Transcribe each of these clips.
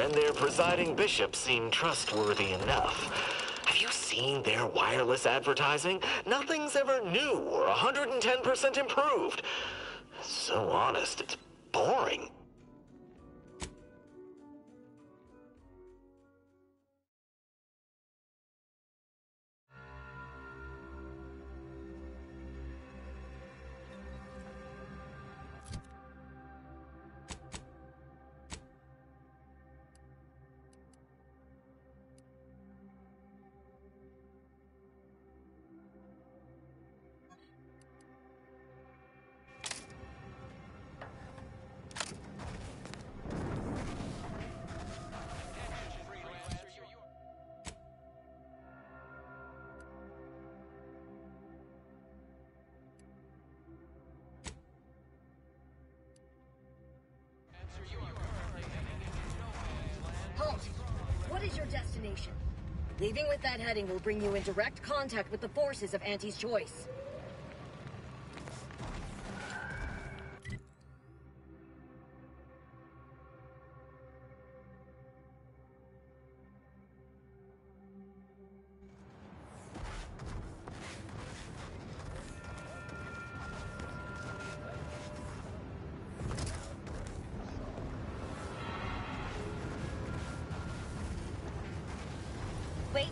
and their presiding bishop seem trustworthy enough. Have you seen their wireless advertising? Nothing's ever new or 110% improved. So honest, it's boring. Halt! What is your destination? Leaving with that heading will bring you in direct contact with the forces of Auntie's choice. Wait.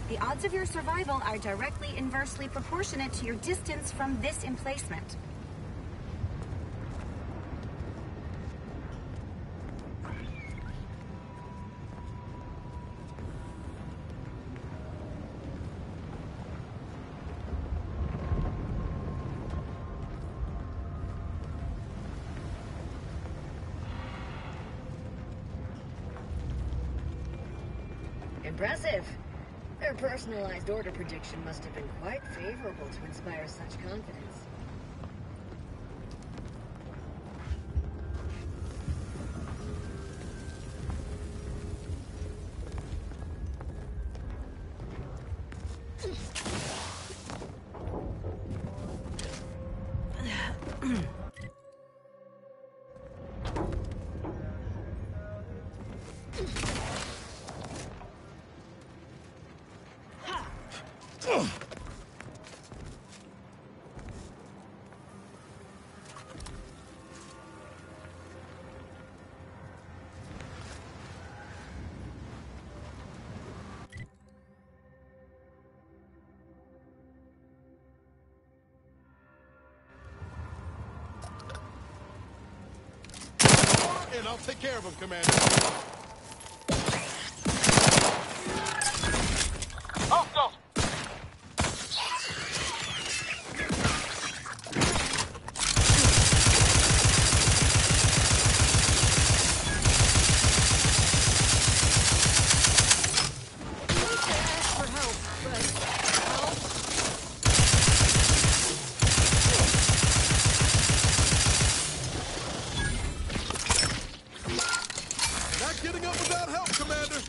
The odds of your survival are directly inversely proportionate to your distance from this emplacement. Impressive. Their personalized order prediction must have been quite favorable to inspire such confidence. And I'll take care of him, Commander. Oh, go! Not getting up without help, Commander.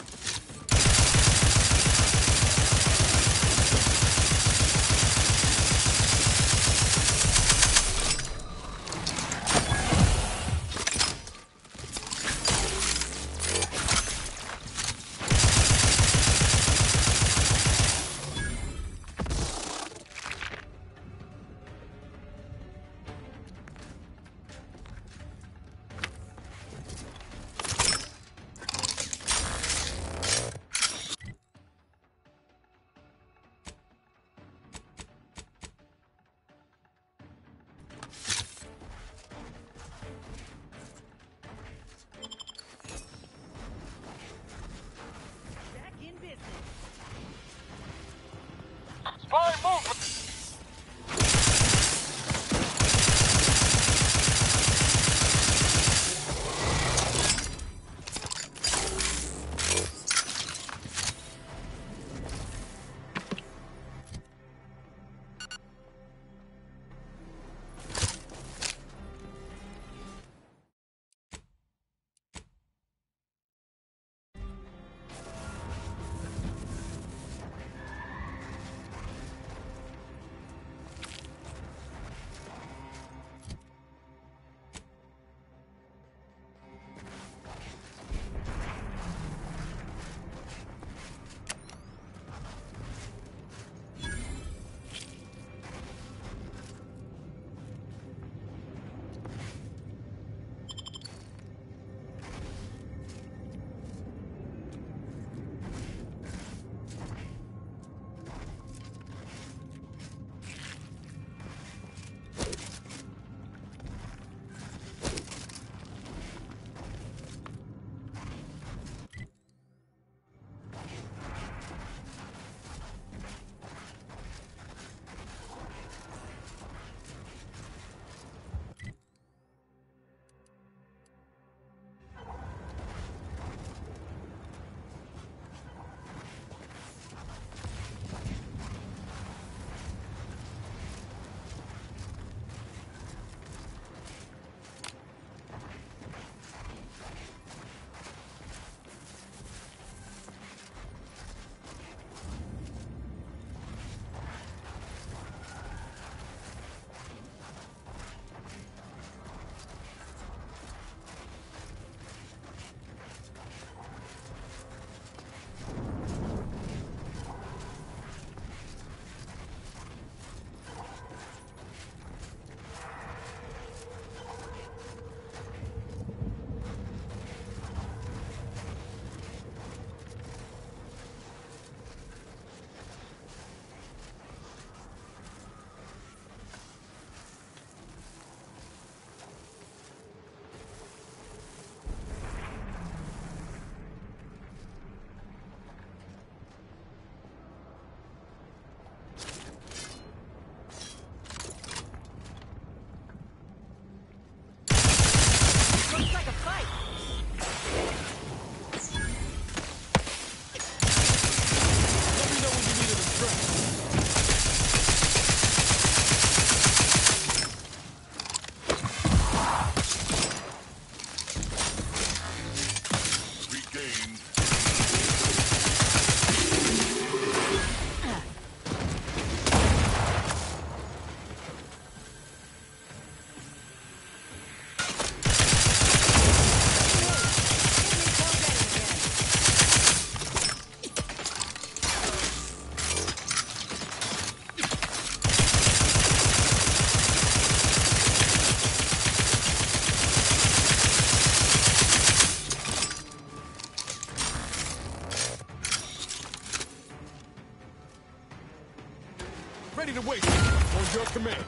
situation. On your command.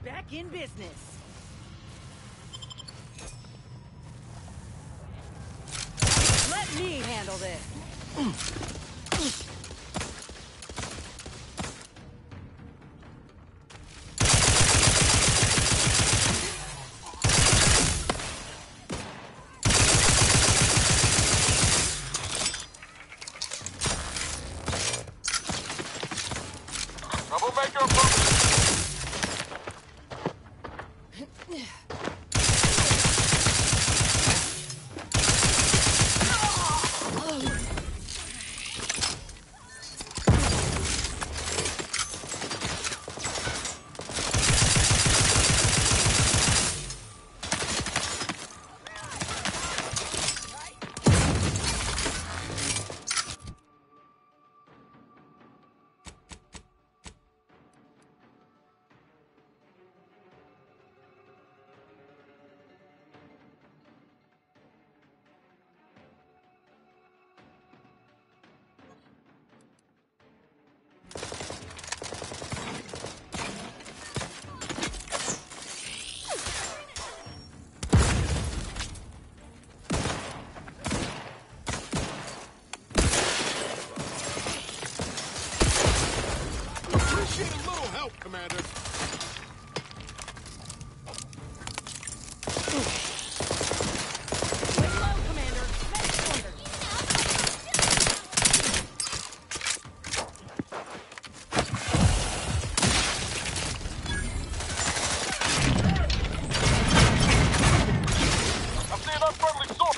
Back in business. Let me handle this. Troublemaker approaching. Appreciate a little help, Commander. Lay low, Commander. Next order. I'm seeing unfriendly sword.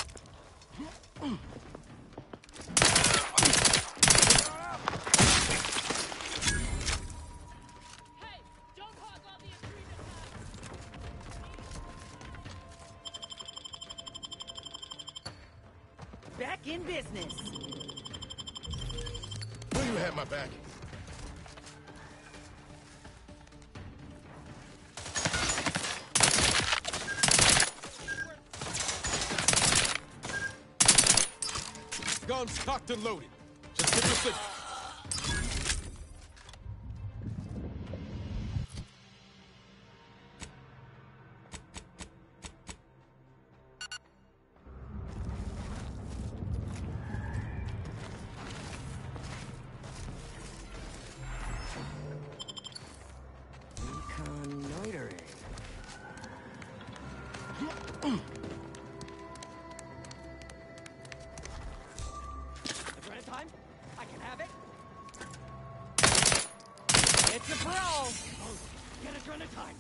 Back in business. Will you have my back? Guns cocked and loaded. Just give me a signal. Reconnoitering. Adrenaline time? I can have it. It's a pro! Oh, get adrenaline time.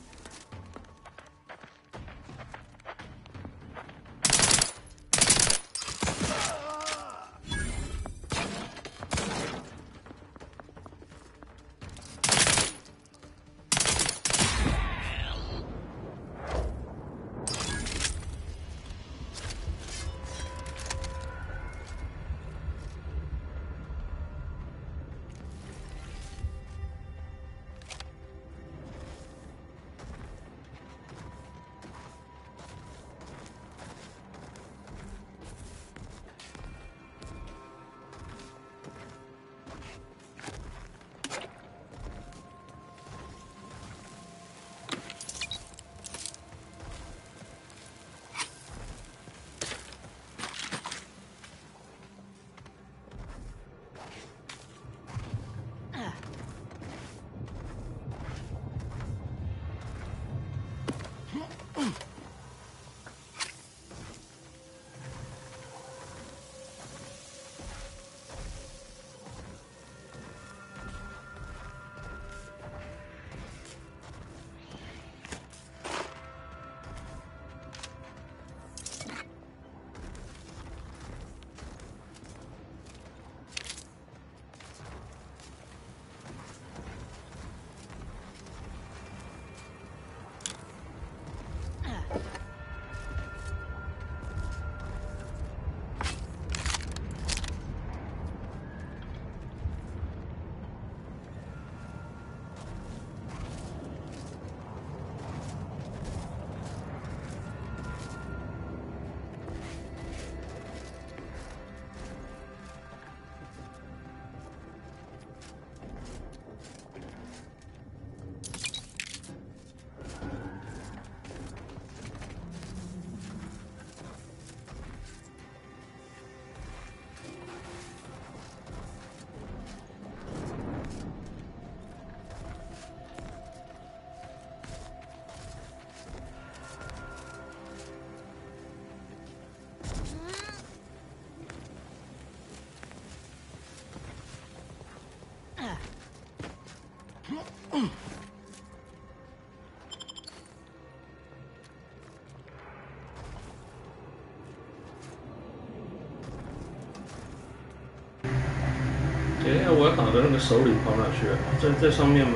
哎，我要打的那个首领跑哪去了？在上面吗？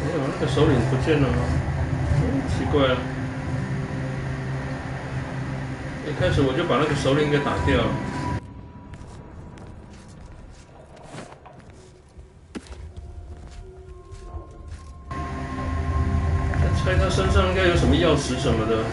没有，那个首领不见了吗？奇怪了。一开始我就把那个首领给打掉了。猜他身上应该有什么钥匙什么的。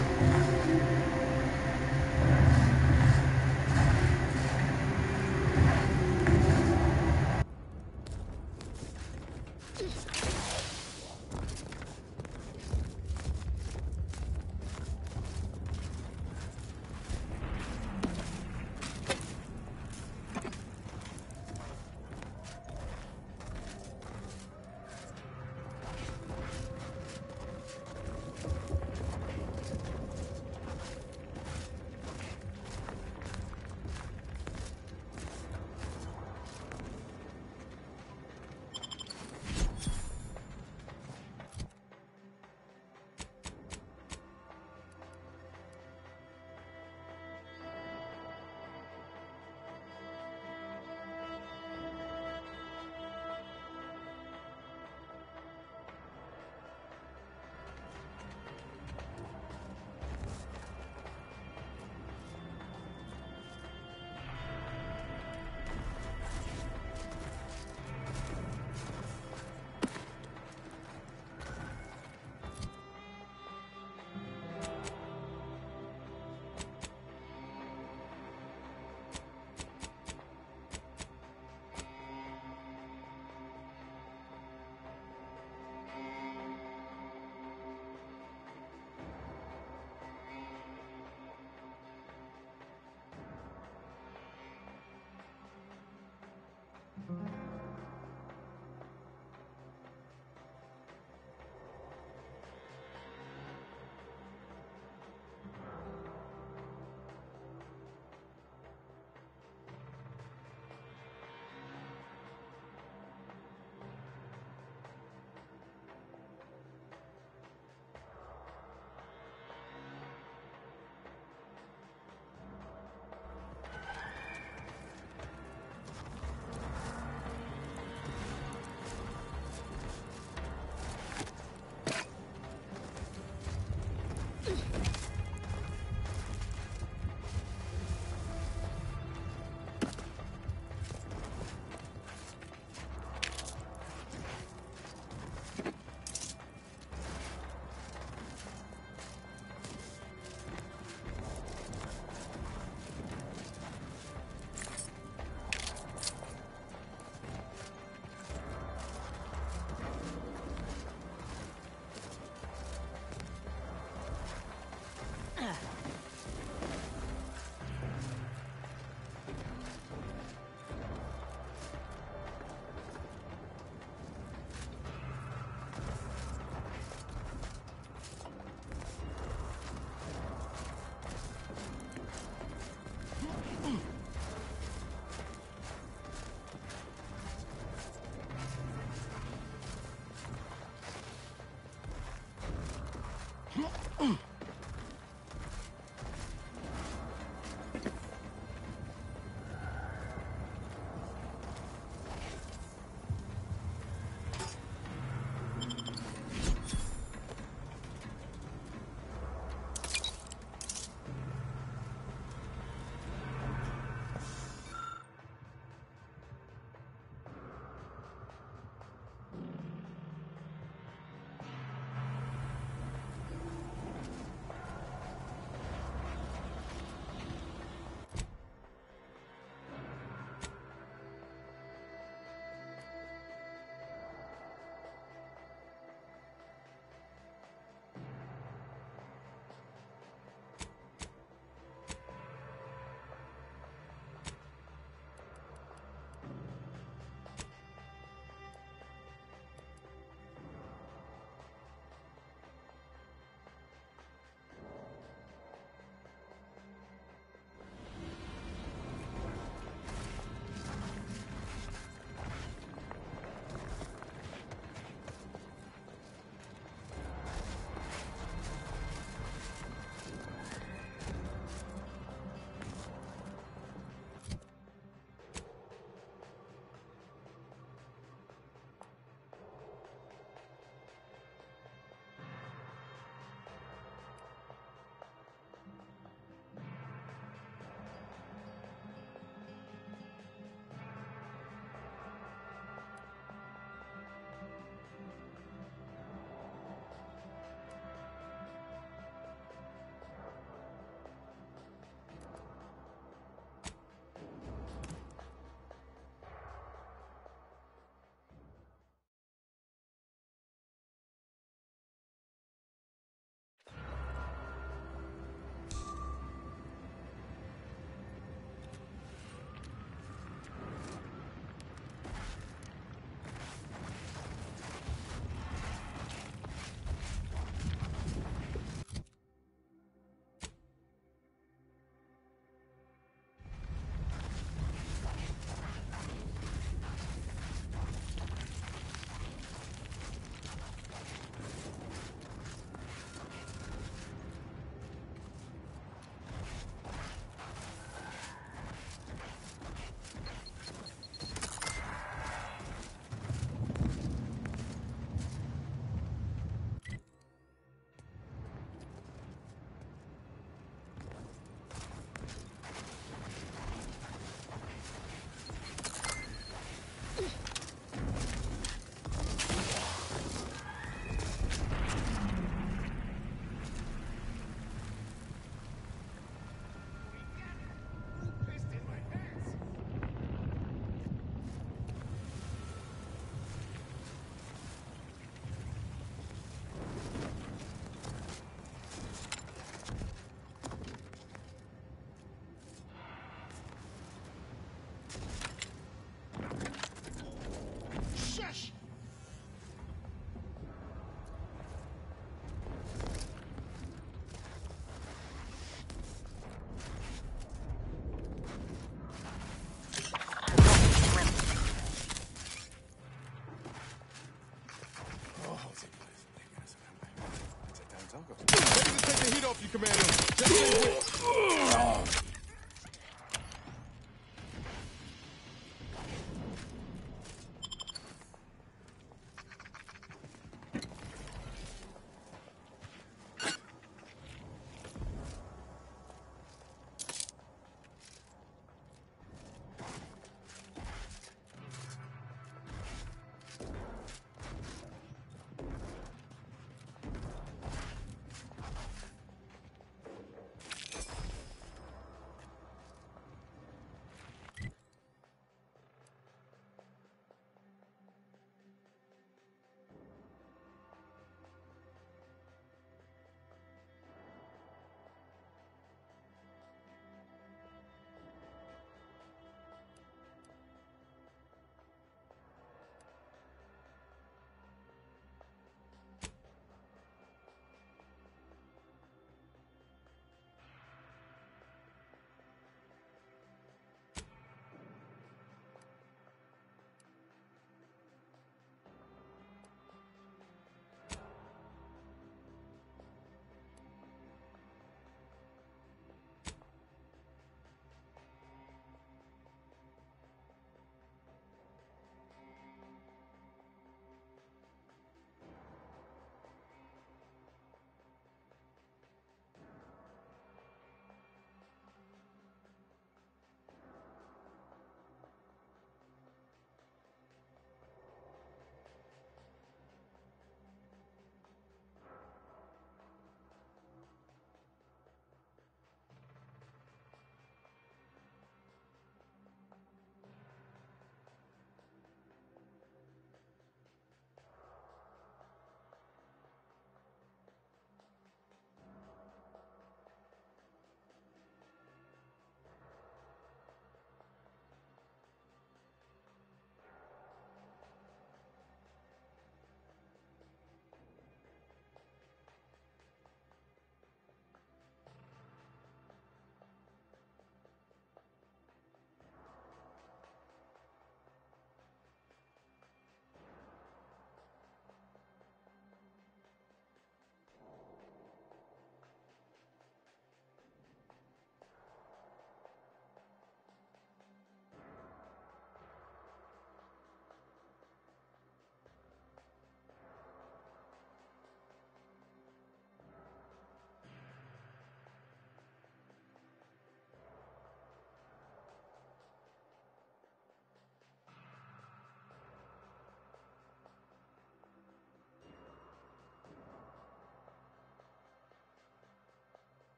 off you, Commander. Just stay with.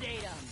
Intimidate them.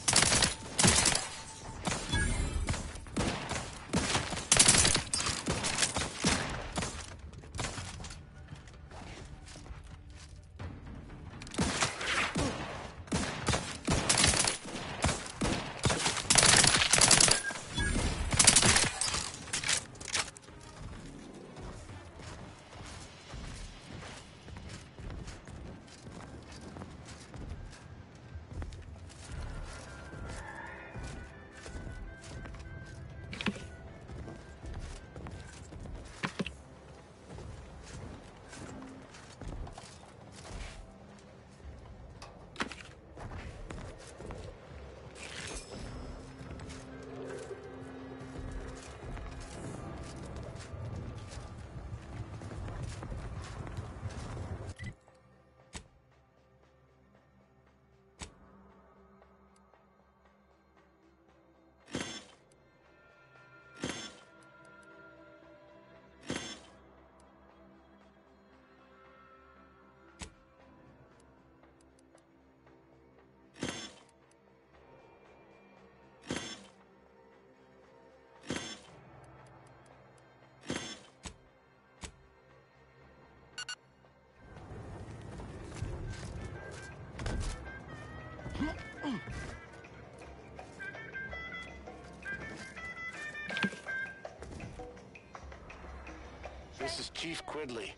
This is Chief Quidley,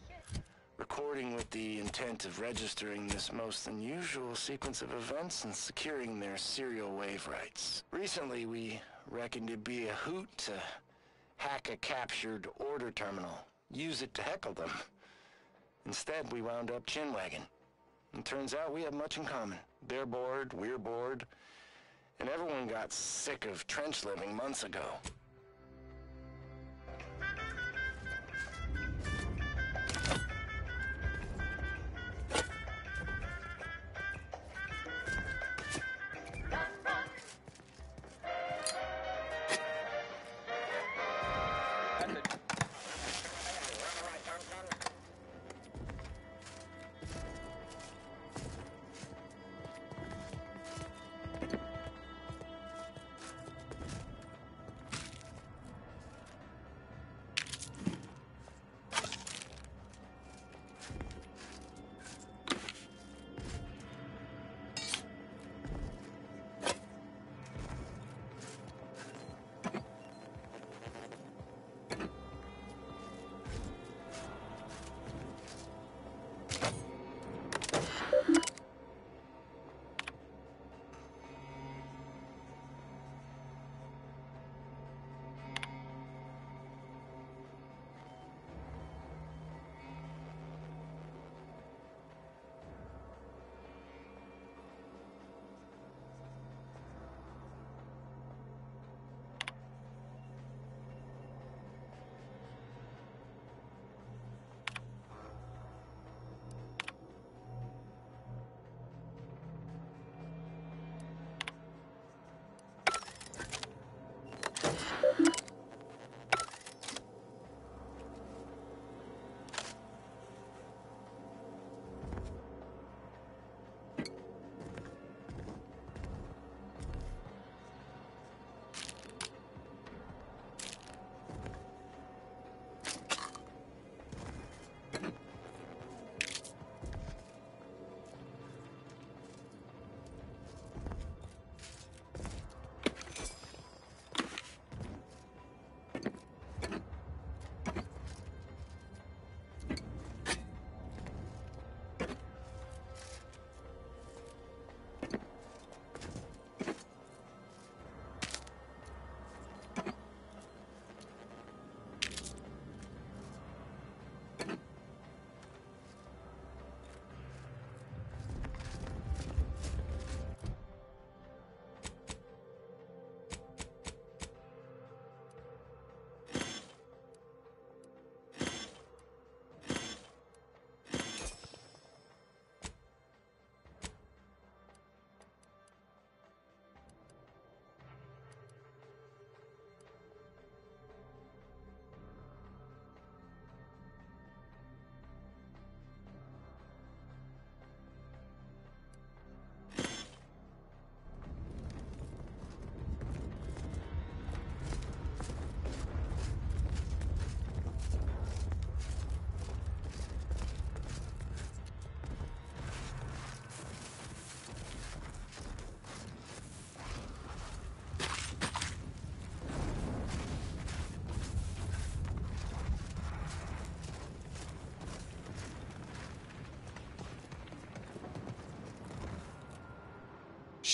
recording with the intent of registering this most unusual sequence of events and securing their serial wave rights. Recently, we reckoned it'd be a hoot to hack a captured order terminal, use it to heckle them. Instead, we wound up chinwagging. And turns out we have much in common. They're bored, we're bored, and everyone got sick of trench living months ago.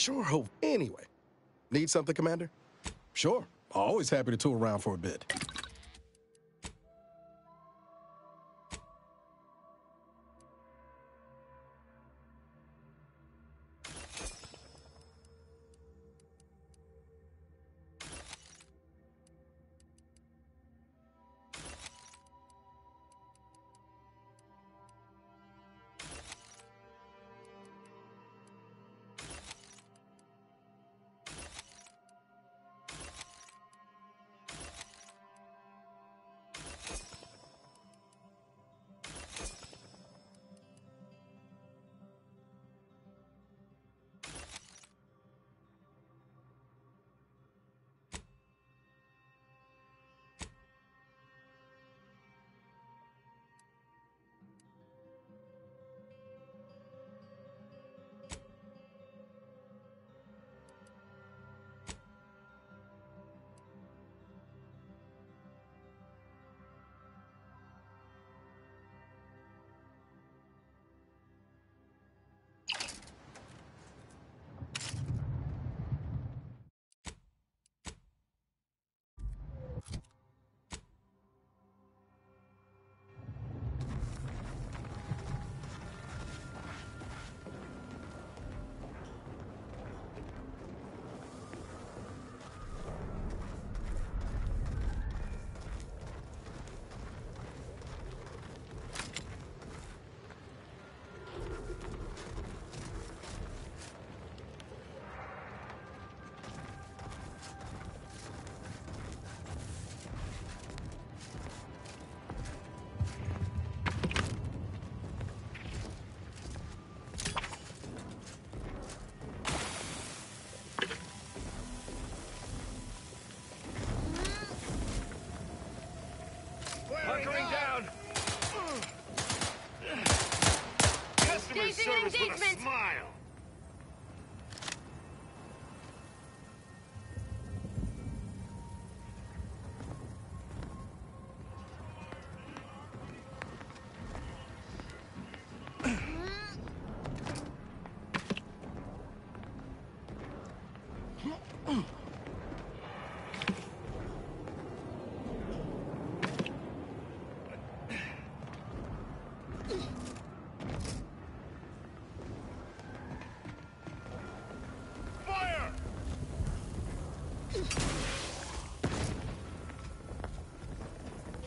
sure hope. Anyway, need something, Commander? Sure. Always happy to tool around for a bit. Hunkering down! Customer service with a smile!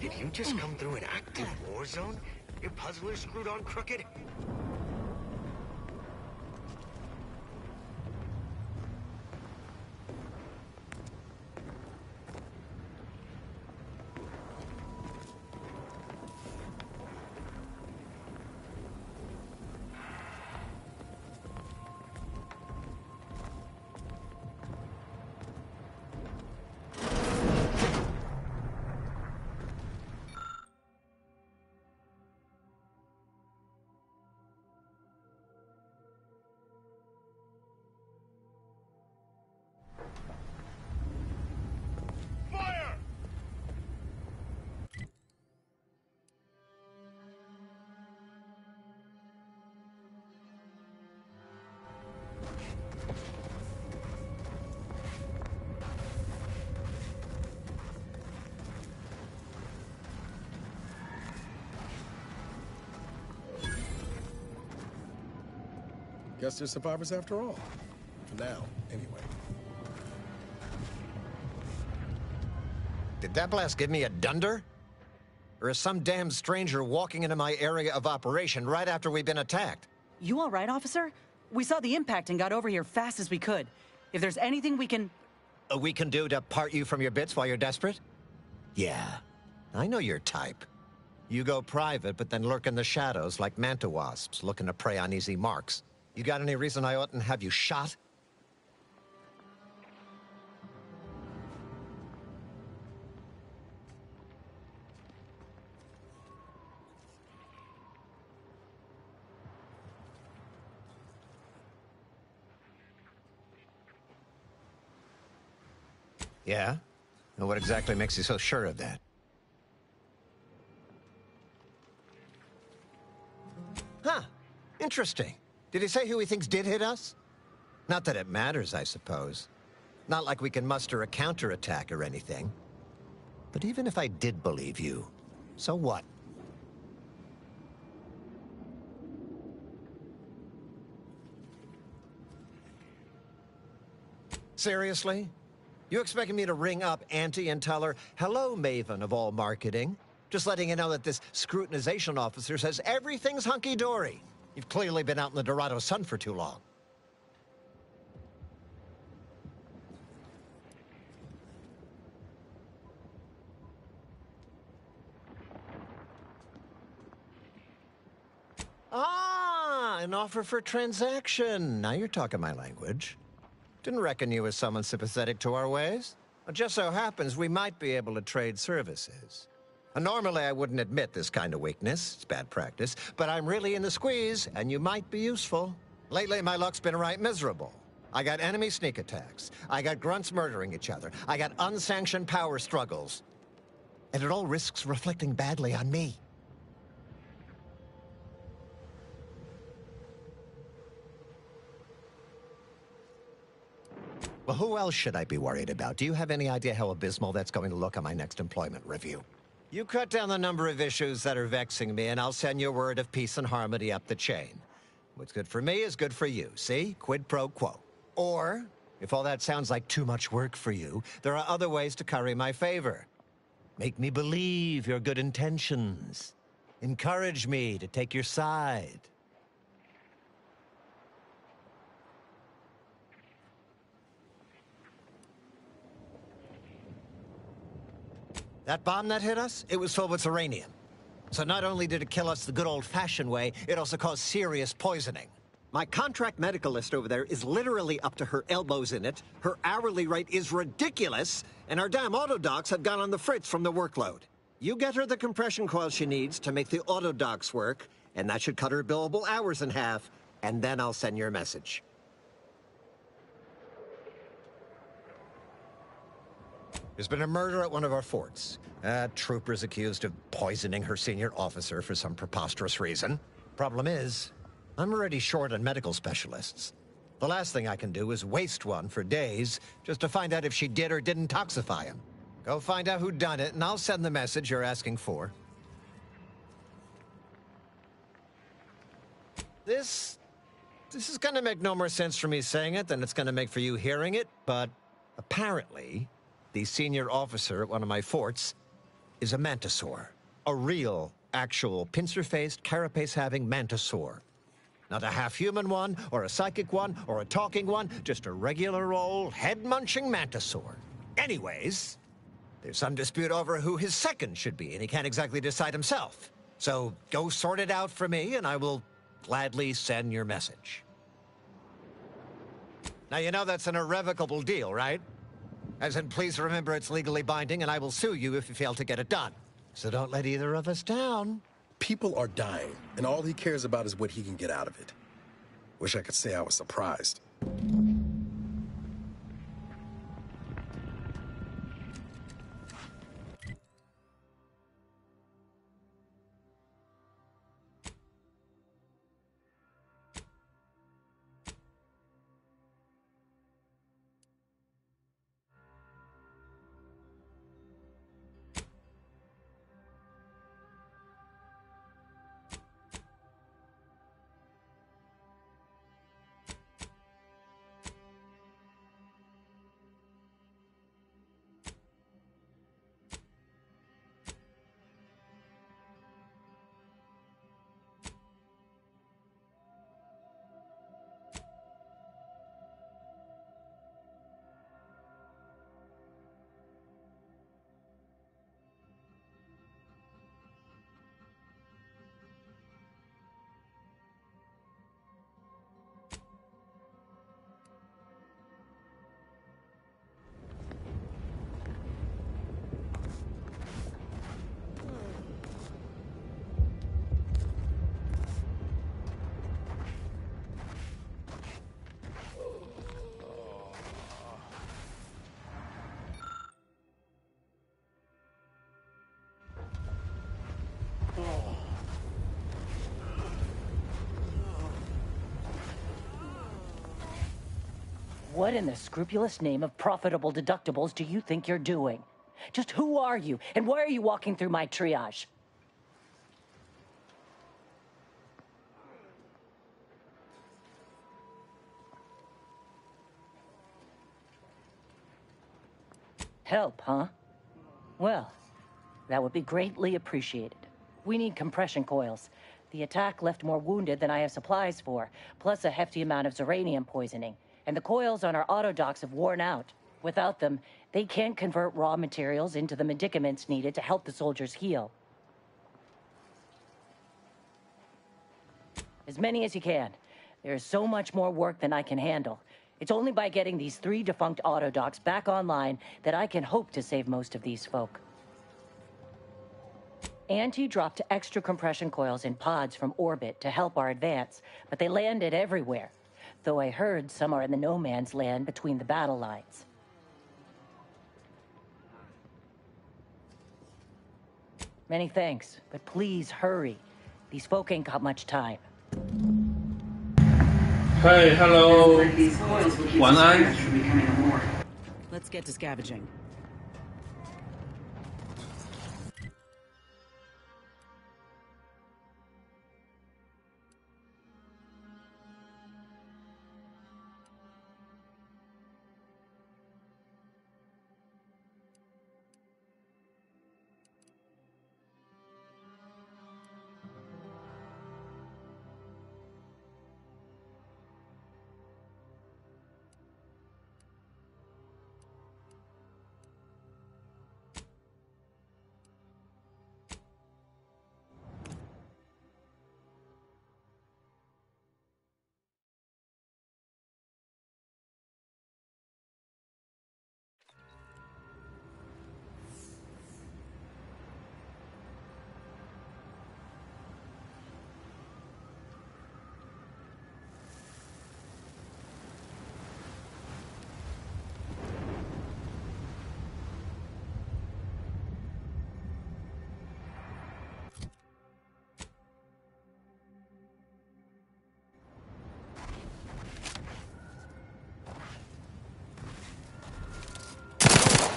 Did you just come through an active war zone? Your puzzler screwed on crooked? Guess they're survivors after all. For now, anyway. Did that blast give me a dunder? Or is some damn stranger walking into my area of operation right after we've been attacked? You all right, officer? We saw the impact and got over here fast as we could. If there's anything we can do to part you from your bits while you're desperate? Yeah, I know your type. You go private, but then lurk in the shadows like manta wasps looking to prey on easy marks. You got any reason I oughtn't have you shot? Yeah? And what exactly makes you so sure of that? Huh. Interesting. Did he say who he thinks did hit us? Not that it matters, I suppose. Not like we can muster a counterattack or anything. But even if I did believe you, so what? Seriously? You expecting me to ring up Auntie and tell her, hello, Maven of all marketing? Just letting you know that this scrutinization officer says everything's hunky-dory. You've clearly been out in the Dorado sun for too long. Ah, an offer for transaction. Now you're talking my language. Didn't reckon you as someone sympathetic to our ways. It just so happens we might be able to trade services. Normally I wouldn't admit this kind of weakness. It's bad practice. But I'm really in the squeeze, and you might be useful. Lately my luck's been right miserable. I got enemy sneak attacks. I got grunts murdering each other. I got unsanctioned power struggles. And it all risks reflecting badly on me. Well, who else should I be worried about? Do you have any idea how abysmal that's going to look on my next employment review? You cut down the number of issues that are vexing me, and I'll send you a word of peace and harmony up the chain. What's good for me is good for you, see? Quid pro quo. Or, if all that sounds like too much work for you, there are other ways to curry my favor. Make me believe your good intentions. Encourage me to take your side. That bomb that hit us, it was filled with uranium. So not only did it kill us the good old-fashioned way, it also caused serious poisoning. My contract medicalist over there is literally up to her elbows in it, her hourly rate is ridiculous, and our damn autodocs have gone on the fritz from the workload. You get her the compression coil she needs to make the autodocs work, and that should cut her billable hours in half, and then I'll send your message. There's been a murder at one of our forts. A trooper's accused of poisoning her senior officer for some preposterous reason. Problem is, I'm already short on medical specialists. The last thing I can do is waste one for days just to find out if she did or didn't toxify him. Go find out who done it, and I'll send the message you're asking for. This is gonna make no more sense for me saying it than it's gonna make for you hearing it, but apparently, the senior officer at one of my forts is a mantisaur. A real, actual, pincer-faced, carapace-having mantisaur. Not a half-human one, or a psychic one, or a talking one, just a regular old head-munching mantisaur. Anyways, there's some dispute over who his second should be, and he can't exactly decide himself. So go sort it out for me, and I will gladly send your message. Now, you know that's an irrevocable deal, right? As in, please remember it's legally binding, and I will sue you if you fail to get it done. So don't let either of us down. People are dying, and all he cares about is what he can get out of it. Wish I could say I was surprised. What in the scrupulous name of profitable deductibles do you think you're doing? Just who are you, and why are you walking through my triage? Help, huh? Well, that would be greatly appreciated. We need compression coils. The attack left more wounded than I have supplies for, plus a hefty amount of uranium poisoning. And the coils on our autodocs have worn out. Without them, they can't convert raw materials into the medicaments needed to help the soldiers heal. As many as you can. There is so much more work than I can handle. It's only by getting these 3 defunct autodocs back online that I can hope to save most of these folk. Auntie dropped extra compression coils in pods from orbit to help our advance, but they landed everywhere. Though I heard some are in the no man's land between the battle lines. Many thanks, but please hurry. These folk ain't got much time. Hey, hello. 晚安。 Let's get to scavenging.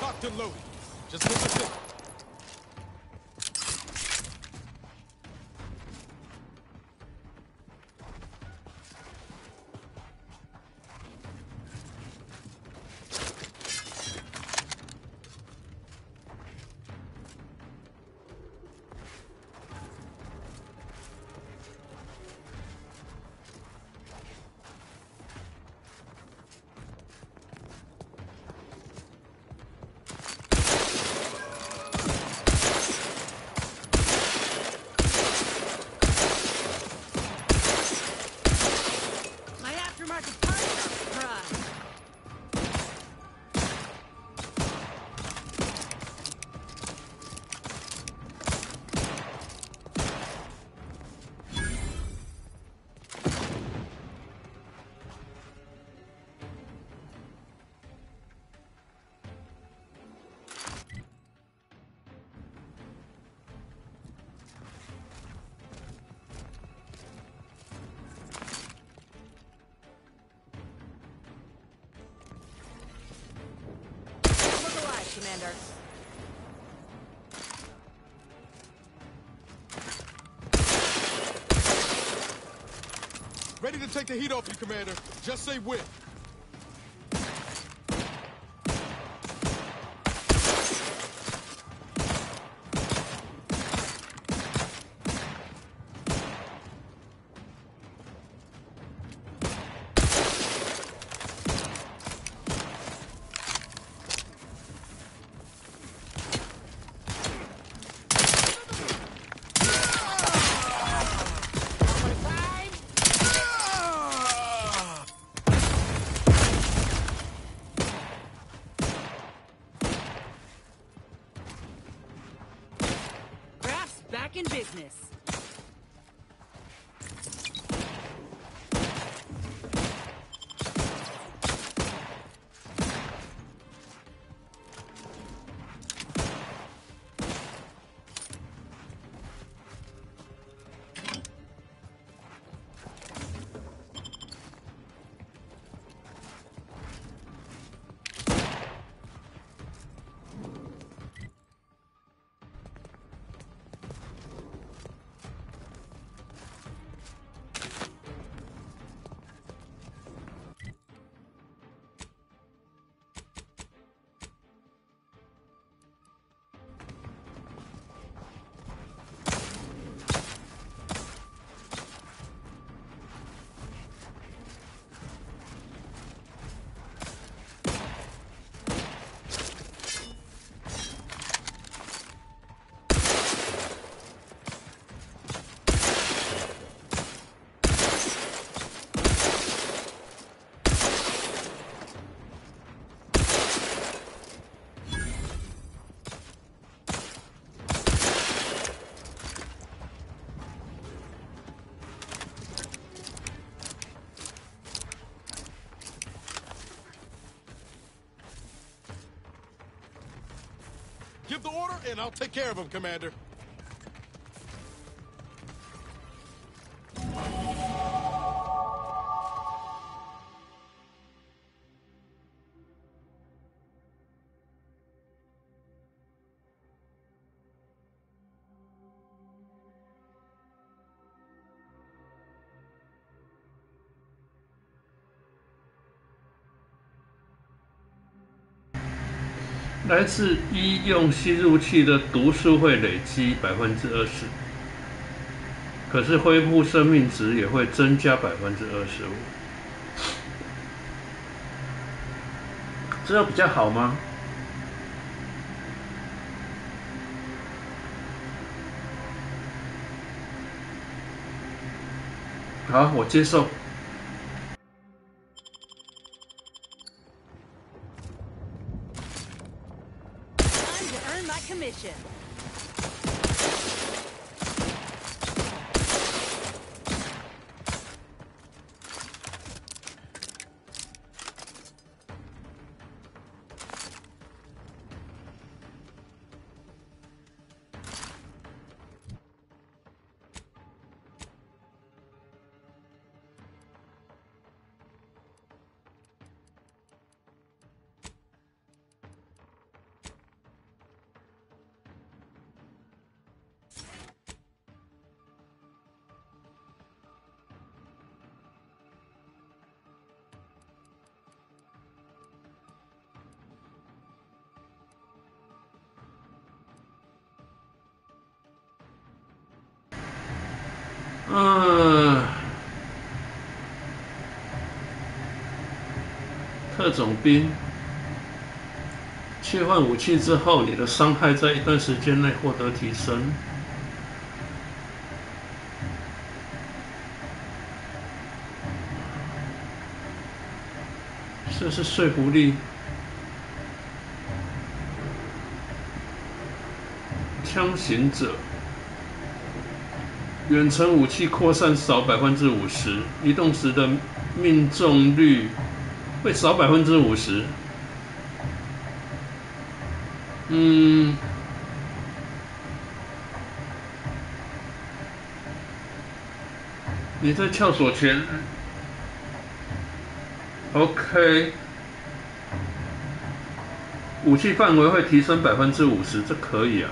Locked and loaded. Just give us it. Commander. Ready to take the heat off you, Commander. Just say when. give the order, and I'll take care of him, Commander. 来自医用吸入器的毒素会累积20%，可是恢复生命值也会增加25%。这样比较好吗？好，我接受。 Commission. 特种兵切换武器之后，你的伤害在一段时间内获得提升。这是说服力。枪行者。 远程武器扩散少50%，移动时的命中率会少50%。你在撬锁前 ，OK， 武器范围会提升50%，这可以啊。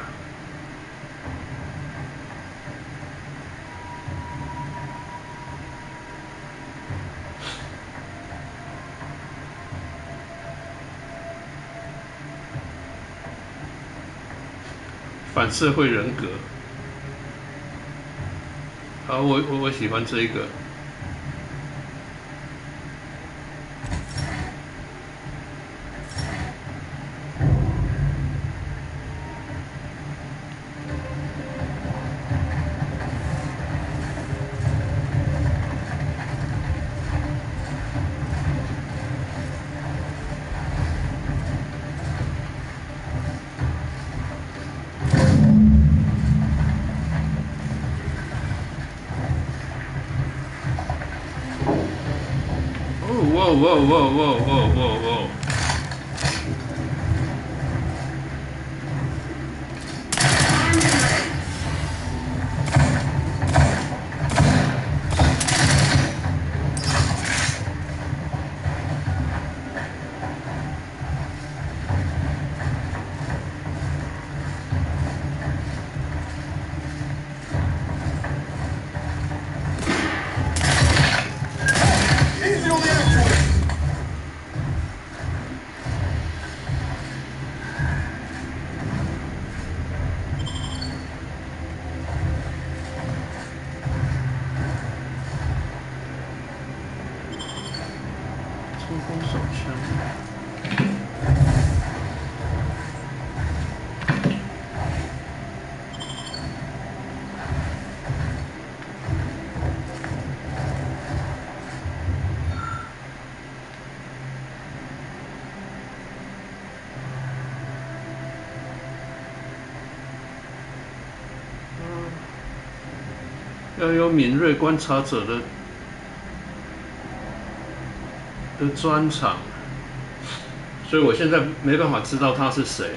反社会人格，好，我喜欢这一个。Whoa.要有敏锐观察者的专长，所以我现在没办法知道他是谁。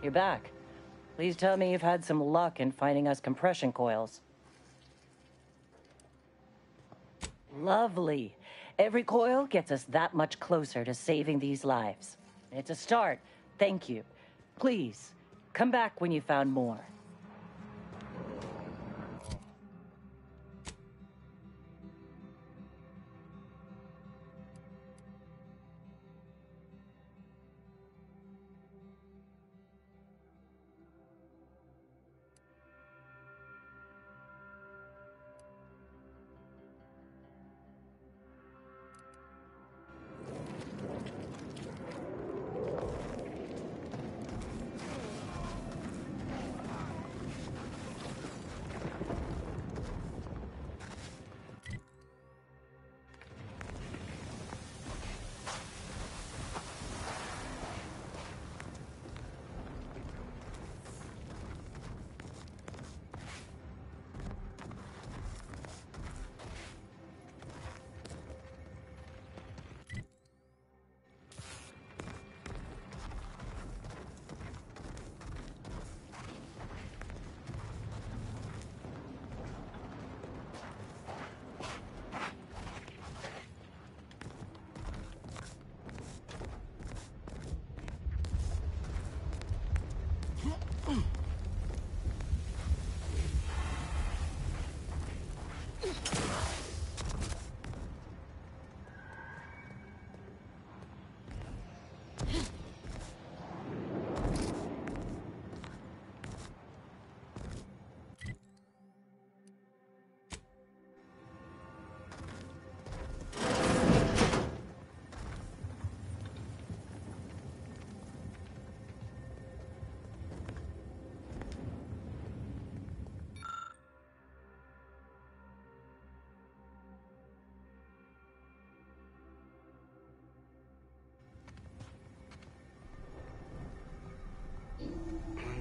You're back. Please tell me you've had some luck in finding us compression coils. Lovely. Every coil gets us that much closer to saving these lives. It's a start. Thank you. Please, come back when you found more.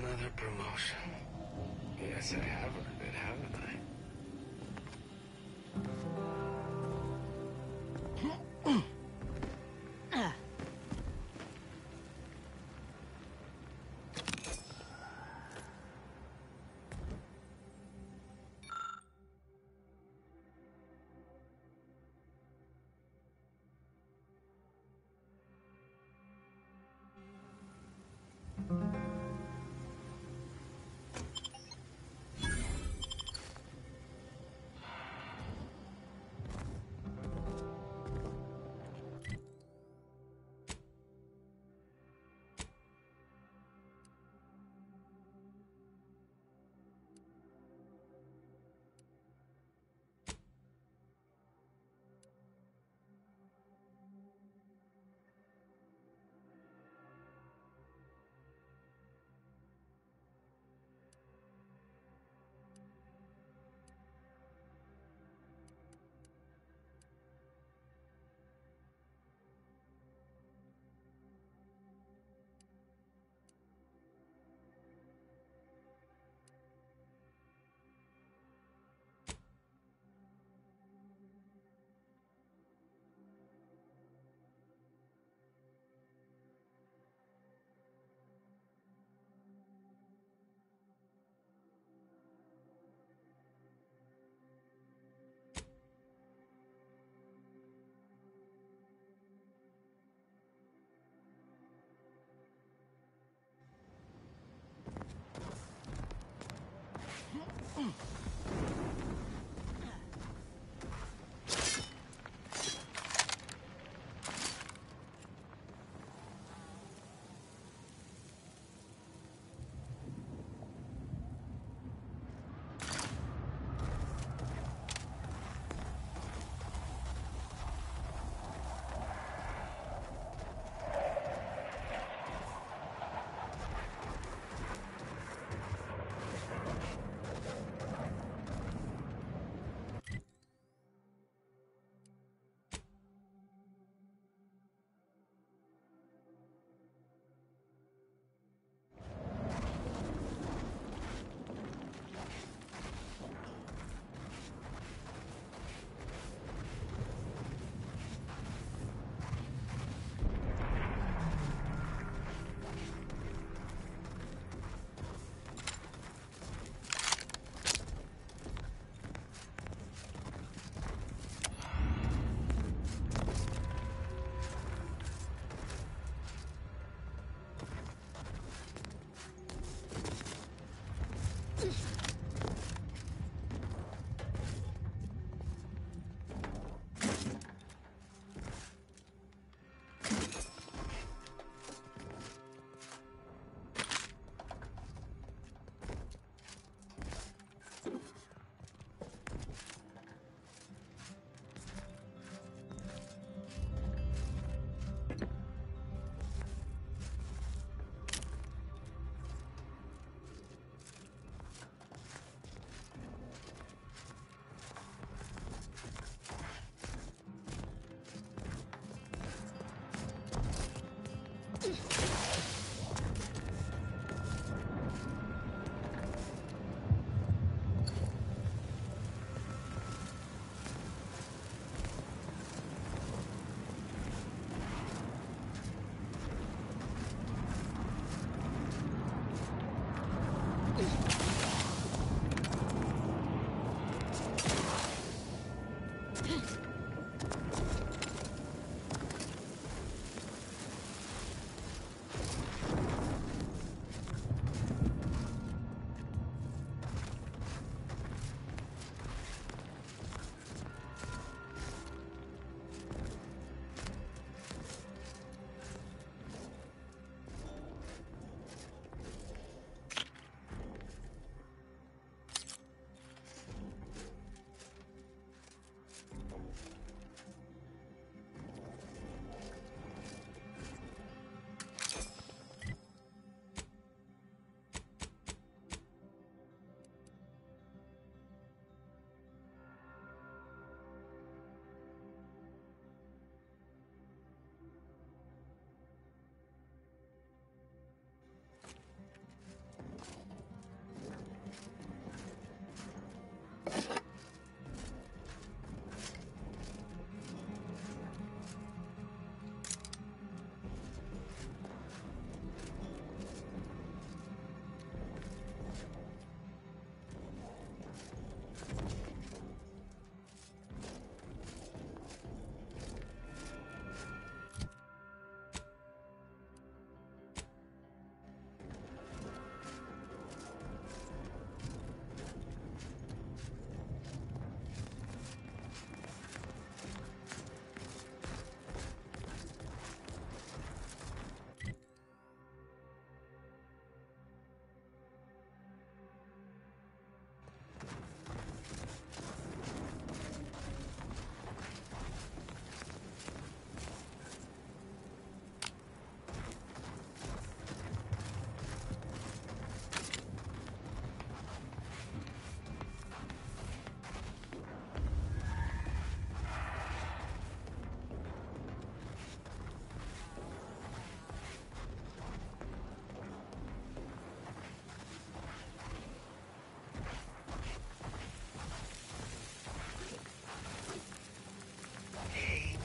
Another promotion. Yes, I have earned it, haven't I?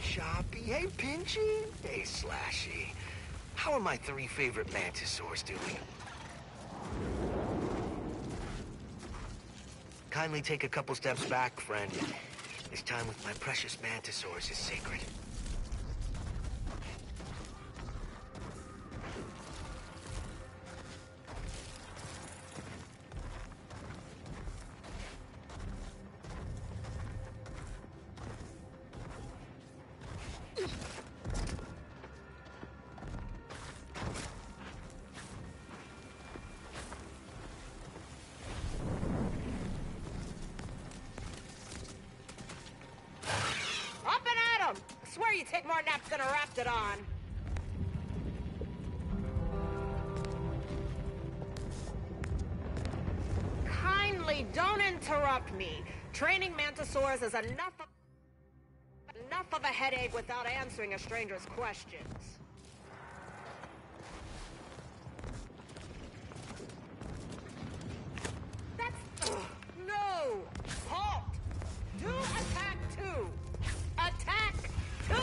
Choppy. Hey, Pinchy. Hey, Slashy. How are my 3 favorite mantisaurs doing? Kindly take a couple steps back, friend. This time with my precious mantisaurs is sacred. Swear you take more naps than a raptidon. Kindly don't interrupt me. Training mantisaurs is enough of a headache without answering a stranger's questions. That's... no! Halt! Do attack 2! Attack 2!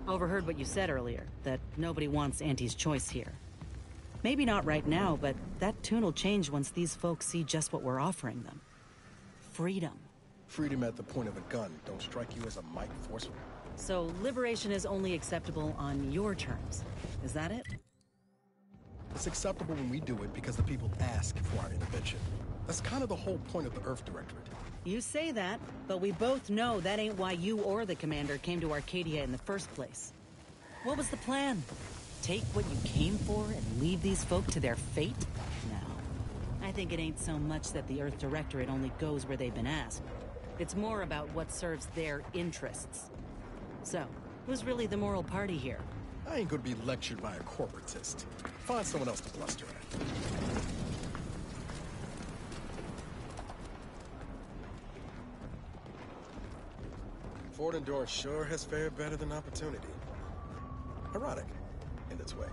Overheard what you said earlier, that nobody wants Auntie's choice here. Maybe not right now, but that tune will change once these folks see just what we're offering them. Freedom. Freedom at the point of a gun don't strike you as a might forceful? So liberation is only acceptable on your terms. Is that it? It's acceptable when we do it because the people ask for our intervention. That's kind of the whole point of the Earth Directorate. You say that, but we both know that ain't why you or the Commander came to Arcadia in the first place. What was the plan? Take what you came for and leave these folk to their fate? No. I think it ain't so much that the Earth Directorate only goes where they've been asked. It's more about what serves their interests. So, who's really the moral party here? I ain't gonna be lectured by a corporatist. Find someone else to bluster at. Fort Endurance sure has fared better than Opportunity. Ironic, in its way.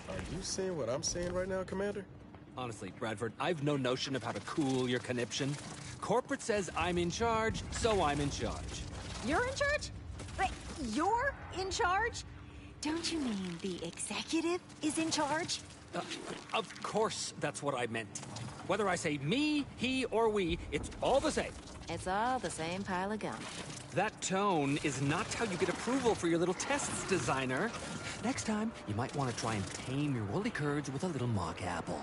Are you seeing what I'm seeing right now, Commander? Honestly, Bradford, I've no notion of how to cool your conniption. Corporate says I'm in charge, so I'm in charge. You're in charge? Wait, you're in charge? Don't you mean the executive is in charge? Of course that's what I meant. Whether I say me, he, or we, it's all the same. It's all the same pile of gum. That tone is not how you get approval for your little tests, designer. Next time, you might want to try and tame your woolly curds with a little mock apple.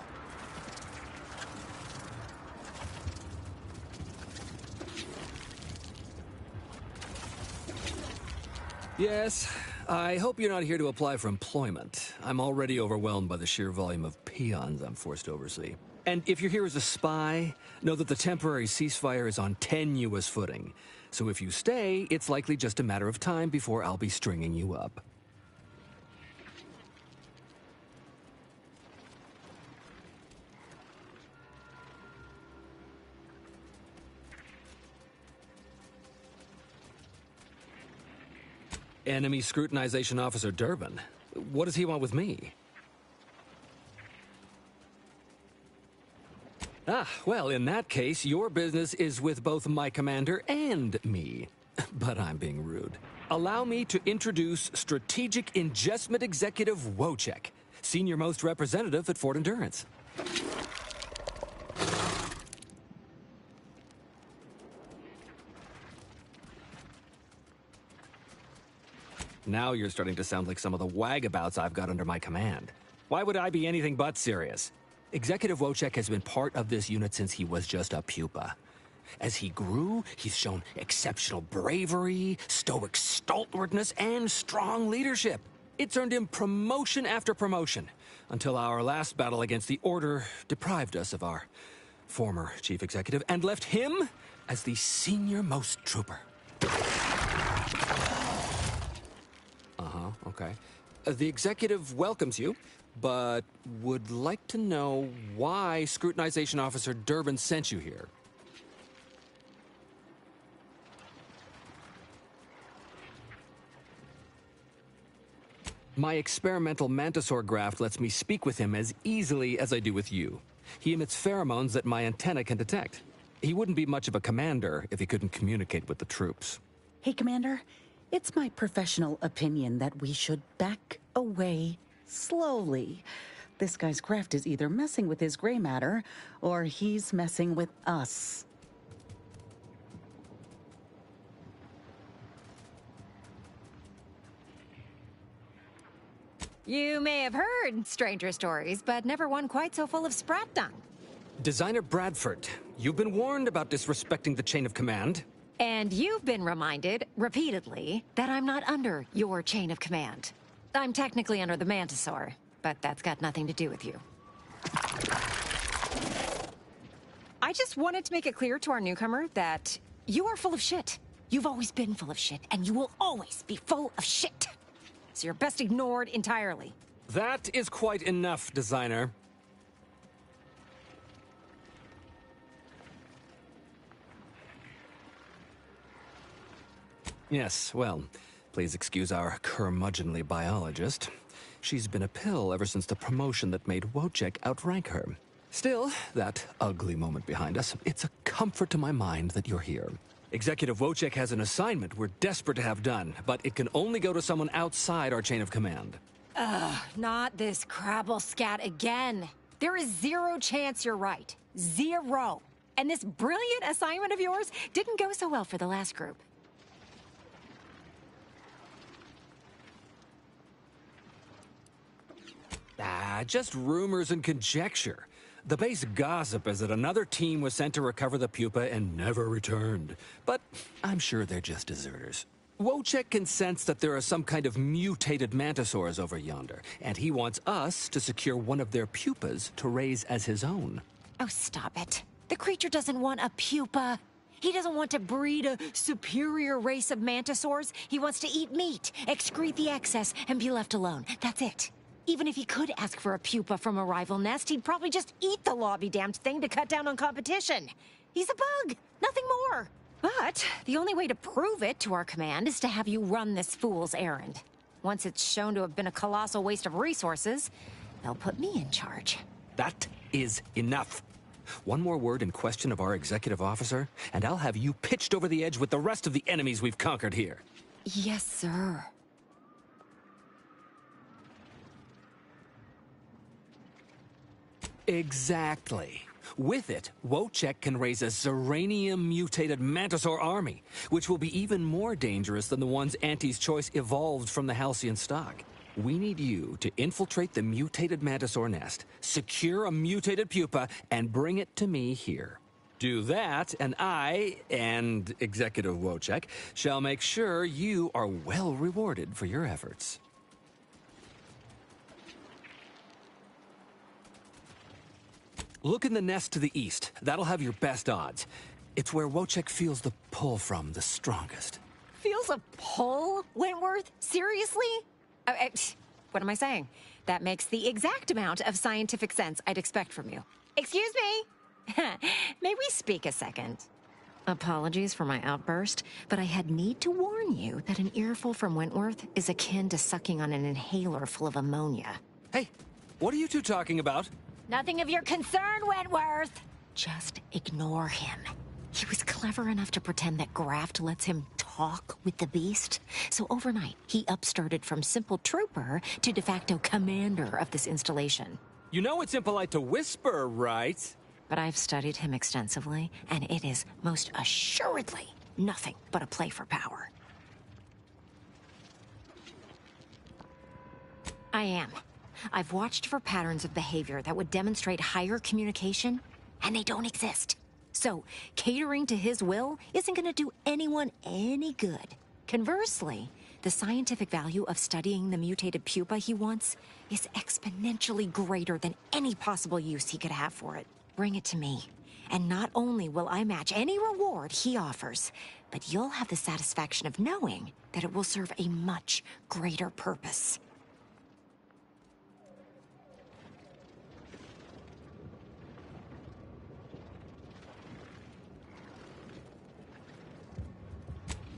Yes, I hope you're not here to apply for employment. I'm already overwhelmed by the sheer volume of peons I'm forced to oversee. And if you're here as a spy, know that the temporary ceasefire is on tenuous footing. So if you stay, it's likely just a matter of time before I'll be stringing you up. Enemy Scrutinization Officer Durbin. What does he want with me? Ah, well, in that case, your business is with both my commander and me. But I'm being rude. Allow me to introduce Strategic Ingestment Executive Wojciech, Senior Most Representative at Fort Endurance. Now you're starting to sound like some of the wagabouts I've got under my command. Why would I be anything but serious? Executive Wojciech has been part of this unit since he was just a pupa. As he grew, he's shown exceptional bravery, stoic stalwartness, and strong leadership. It's earned him promotion after promotion, until our last battle against the Order deprived us of our former chief executive and left him as the senior-most trooper. Okay. The executive welcomes you, but would like to know why Scrutinization Officer Durbin sent you here. My experimental Mantisaur graft lets me speak with him as easily as I do with you. He emits pheromones that my antenna can detect. He wouldn't be much of a commander if he couldn't communicate with the troops. Hey, Commander. It's my professional opinion that we should back away slowly. This guy's craft is either messing with his gray matter, or he's messing with us. You may have heard stranger stories, but never one quite so full of sprat dung. Designer Bradford, you've been warned about disrespecting the chain of command. And you've been reminded, repeatedly, that I'm not under your chain of command. I'm technically under the Mantisaur, but that's got nothing to do with you. I just wanted to make it clear to our newcomer that you are full of shit. You've always been full of shit, and you will always be full of shit. So you're best ignored entirely. That is quite enough, Designer. Yes, well, please excuse our curmudgeonly biologist. She's been a pill ever since the promotion that made Wojciech outrank her. Still, that ugly moment behind us, it's a comfort to my mind that you're here. Executive Wojciech has an assignment we're desperate to have done, but it can only go to someone outside our chain of command. Ugh, not this crabble scat again. There is zero chance you're right. Zero. And this brilliant assignment of yours didn't go so well for the last group. Just rumors and conjecture. The base gossip is that another team was sent to recover the pupa and never returned. But I'm sure they're just deserters. Wojciech can sense that there are some kind of mutated mantisaurs over yonder, and he wants us to secure one of their pupas to raise as his own. Oh, stop it. The creature doesn't want a pupa. He doesn't want to breed a superior race of mantisaurs. He wants to eat meat, excrete the excess, and be left alone. That's it. Even if he could ask for a pupa from a rival nest, he'd probably just eat the law-be-damned thing to cut down on competition. He's a bug, nothing more. But the only way to prove it to our command is to have you run this fool's errand. Once it's shown to have been a colossal waste of resources, they'll put me in charge. That is enough. One more word in question of our executive officer, and I'll have you pitched over the edge with the rest of the enemies we've conquered here. Yes, sir. Exactly. With it, Wojciech can raise a Zeranium-mutated Mantisaur army, which will be even more dangerous than the ones Auntie's Choice evolved from the Halcyon stock. We need you to infiltrate the mutated Mantisaur nest, secure a mutated pupa, and bring it to me here. Do that, and I, and Executive Wojciech, shall make sure you are well rewarded for your efforts. Look in the nest to the east. That'll have your best odds. It's where Wojciech feels the pull from the strongest. Feels a pull, Wentworth? Seriously? What am I saying? That makes the exact amount of scientific sense I'd expect from you. Excuse me? May we speak a second? Apologies for my outburst, but I had need to warn you that an earful from Wentworth is akin to sucking on an inhaler full of ammonia. Hey, what are you two talking about? Nothing of your concern, Wentworth! Just ignore him. He was clever enough to pretend that Graft lets him talk with the beast. So overnight, he upstarted from simple trooper to de facto commander of this installation. You know it's impolite to whisper, right? But I've studied him extensively, and it is most assuredly nothing but a play for power. I am. I've watched for patterns of behavior that would demonstrate higher communication, and they don't exist. So, catering to his will isn't going to do anyone any good. Conversely, the scientific value of studying the mutated pupa he wants is exponentially greater than any possible use he could have for it. Bring it to me, and not only will I match any reward he offers, but you'll have the satisfaction of knowing that it will serve a much greater purpose.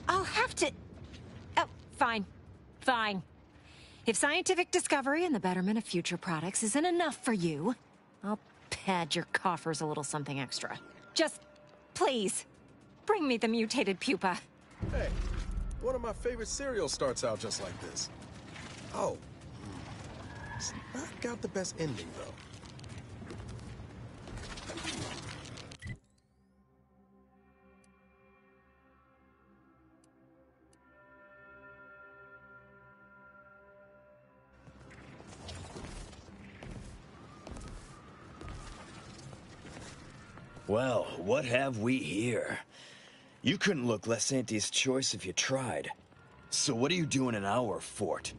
I'll have to... Oh, fine. Fine. If scientific discovery and the betterment of future products isn't enough for you, I'll pad your coffers a little something extra. Just, please, bring me the mutated pupa. Hey, one of my favorite cereals starts out just like this. Oh. It's not got the best ending, though. Well, what have we here? You couldn't look less Auntie's choice if you tried. So what are you doing in our fort?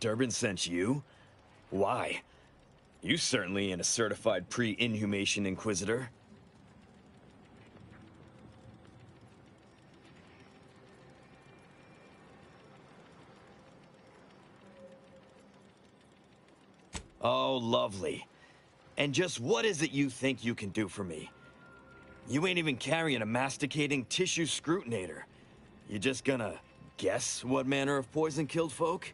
Durbin sent you? Why? You certainly ain't a certified pre-inhumation inquisitor. Oh, lovely. And just what is it you think you can do for me? You ain't even carrying a masticating tissue scrutinator. You just gonna guess what manner of poison killed folk?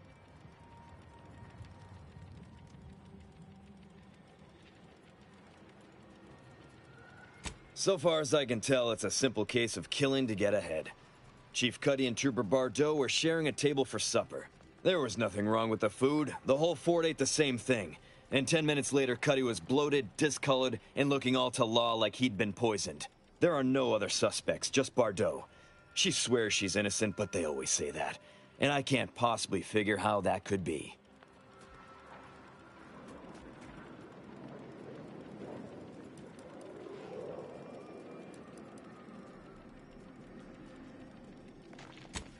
So far as I can tell, it's a simple case of killing to get ahead. Chief Cuddy and Trooper Bardot were sharing a table for supper. There was nothing wrong with the food. The whole fort ate the same thing. And 10 minutes later, Cuddy was bloated, discolored, and looking all to law like he'd been poisoned. There are no other suspects, just Bardot. She swears she's innocent, but they always say that. And I can't possibly figure how that could be.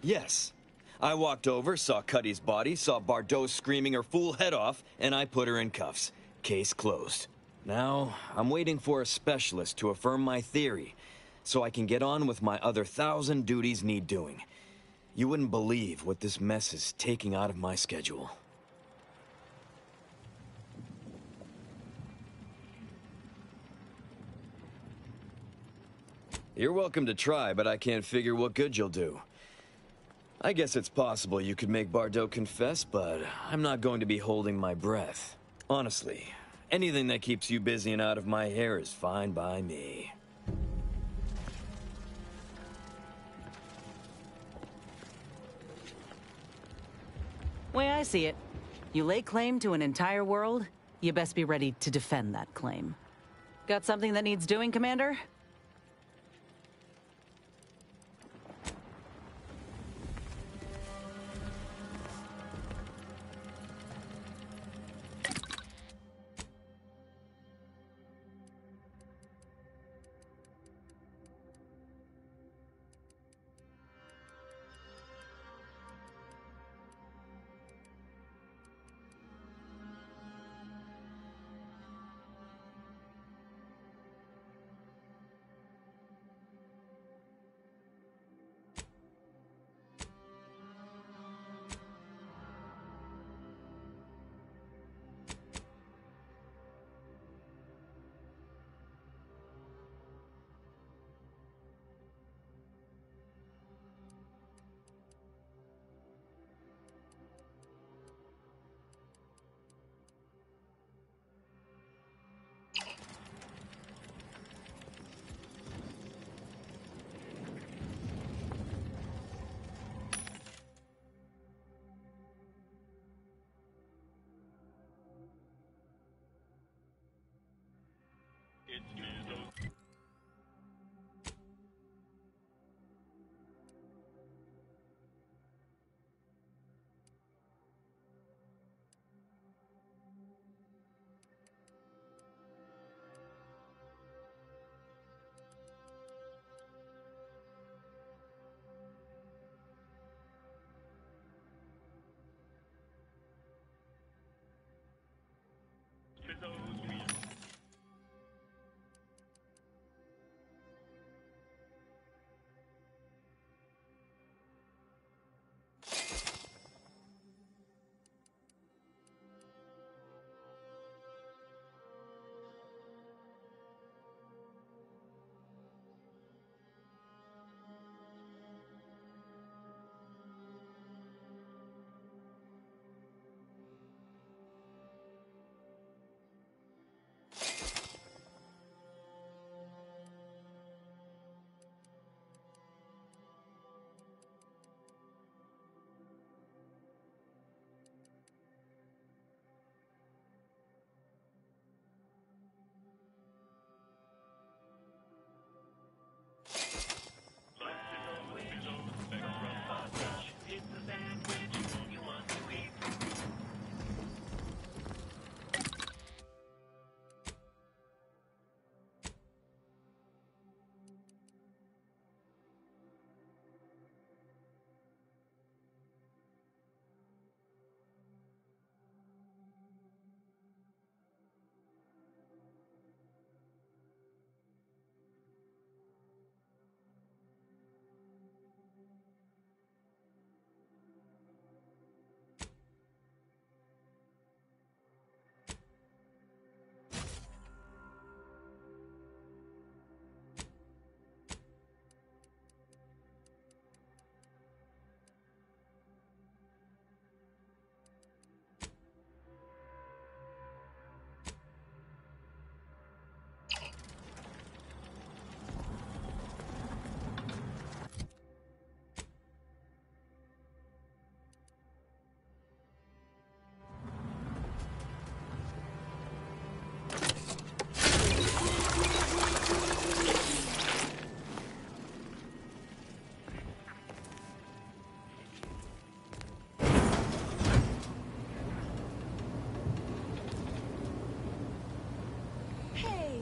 Yes. I walked over, saw Cuddy's body, saw Bardot screaming her fool head off, and I put her in cuffs. Case closed. Now, I'm waiting for a specialist to affirm my theory, so I can get on with my other 1,000 duties need doing. You wouldn't believe what this mess is taking out of my schedule. You're welcome to try, but I can't figure what good you'll do. I guess it's possible you could make Bardot confess, but I'm not going to be holding my breath. Honestly, anything that keeps you busy and out of my hair is fine by me. Way I see it, you lay claim to an entire world, you best be ready to defend that claim. Got something that needs doing, Commander?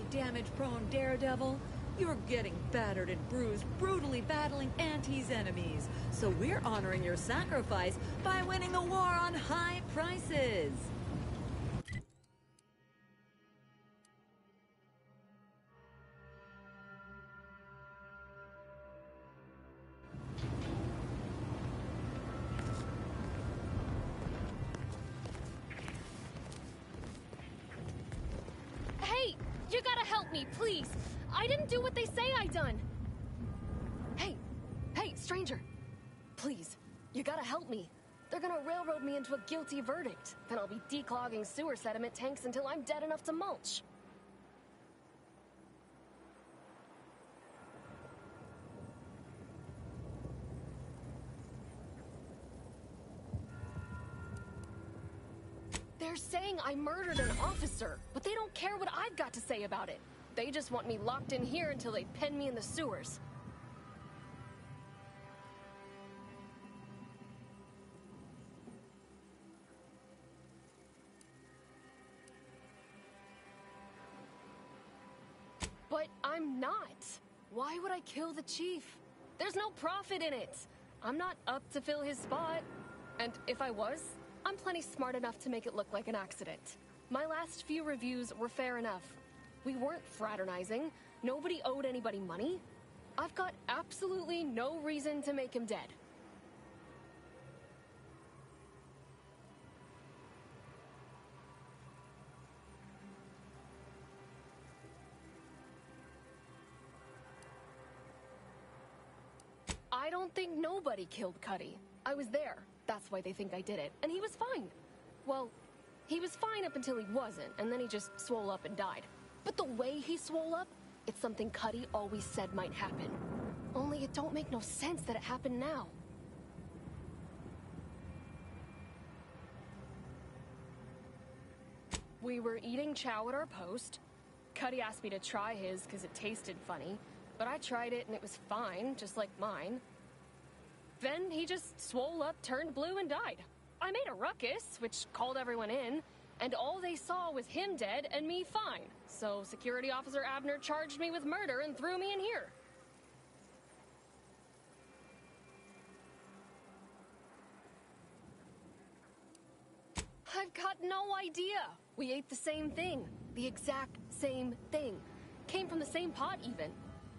damage-prone daredevil. You're getting battered and bruised, brutally battling Auntie's enemies. So we're honoring your sacrifice by winning the war on high prices. Hey, you gotta help me, please. I didn't do what they say I done. Hey, stranger. Please, you gotta help me. They're gonna railroad me into a guilty verdict. Then I'll be declogging sewer sediment tanks until I'm dead enough to mulch. They're saying I murdered an officer, but they don't care what I've got to say about it. They just want me locked in here until they pen me in the sewers. But I'm not. Why would I kill the chief? There's no profit in it. I'm not up to fill his spot. And if I was, I'm plenty smart enough to make it look like an accident. My last few reviews were fair enough. We weren't fraternizing. Nobody owed anybody money. I've got absolutely no reason to make him dead. I don't think nobody killed Cuddy. I was there. That's why they think I did it. And he was fine. Well, he was fine up until he wasn't, and then he just swole up and died. But the way he swole up, it's something Cuddy always said might happen. Only it don't make no sense that it happened now. We were eating chow at our post. Cuddy asked me to try his because it tasted funny, but I tried it and it was fine, just like mine. Then he just swole up, turned blue, and died. I made a ruckus, which called everyone in, and all they saw was him dead and me fine. So Security Officer Abner charged me with murder and threw me in here. I've got no idea. We ate the same thing. The exact same thing. Came from the same pot, even.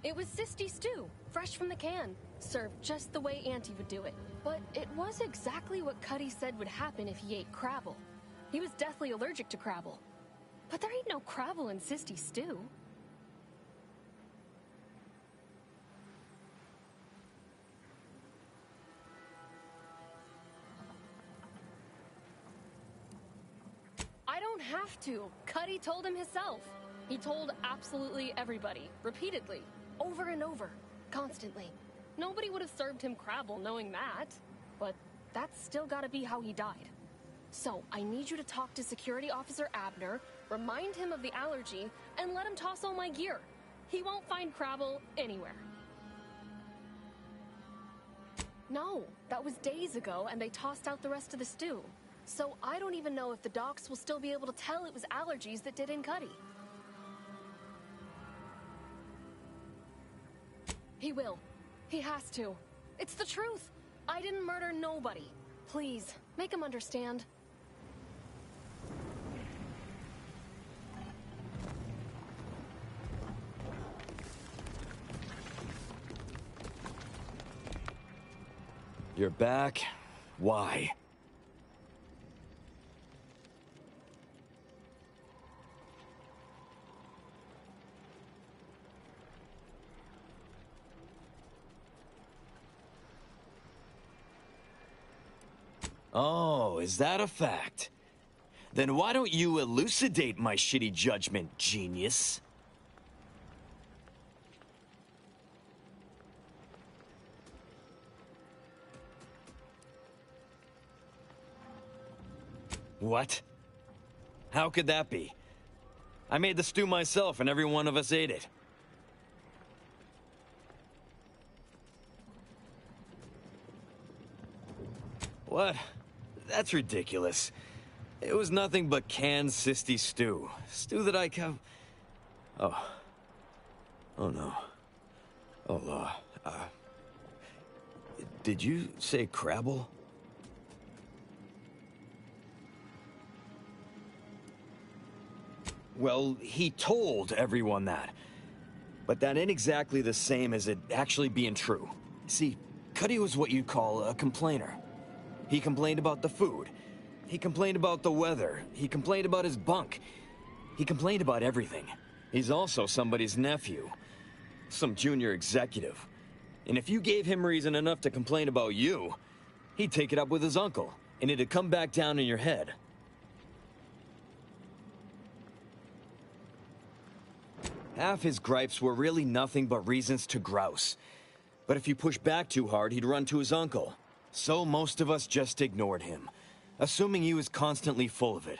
It was Sisty stew, fresh from the can, served just the way Auntie would do it. But it was exactly what Cuddy said would happen if he ate Crabble. He was deathly allergic to Crabble. But there ain't no Crabble in Sisty stew. I don't have to. Cuddy told him himself. He told absolutely everybody, repeatedly, over and over, constantly. Nobody would have served him Crabble knowing that. But that's still gotta be how he died. So, I need you to talk to Security Officer Abner, remind him of the allergy, and let him toss all my gear. He won't find Crabble anywhere. No, that was days ago, and they tossed out the rest of the stew. So I don't even know if the docs will still be able to tell it was allergies that did in Cuddy. He will. He has to. It's the truth. I didn't murder nobody. Please, make him understand. You're back? Why? Oh, is that a fact? Then why don't you elucidate my shitty judgment, genius? What? How could that be? I made the stew myself and every one of us ate it. What? That's ridiculous. It was nothing but canned Sisty stew. Stew that I Oh. Oh no. Oh, did you say Crabble? Well, he told everyone that. But that ain't exactly the same as it actually being true. See, Cuddy was what you'd call a complainer. He complained about the food. He complained about the weather. He complained about his bunk. He complained about everything. He's also somebody's nephew. Some junior executive. And if you gave him reason enough to complain about you, he'd take it up with his uncle, and it'd come back down in your head. Half his gripes were really nothing but reasons to grouse. But if you push back too hard, he'd run to his uncle. So most of us just ignored him, assuming he was constantly full of it,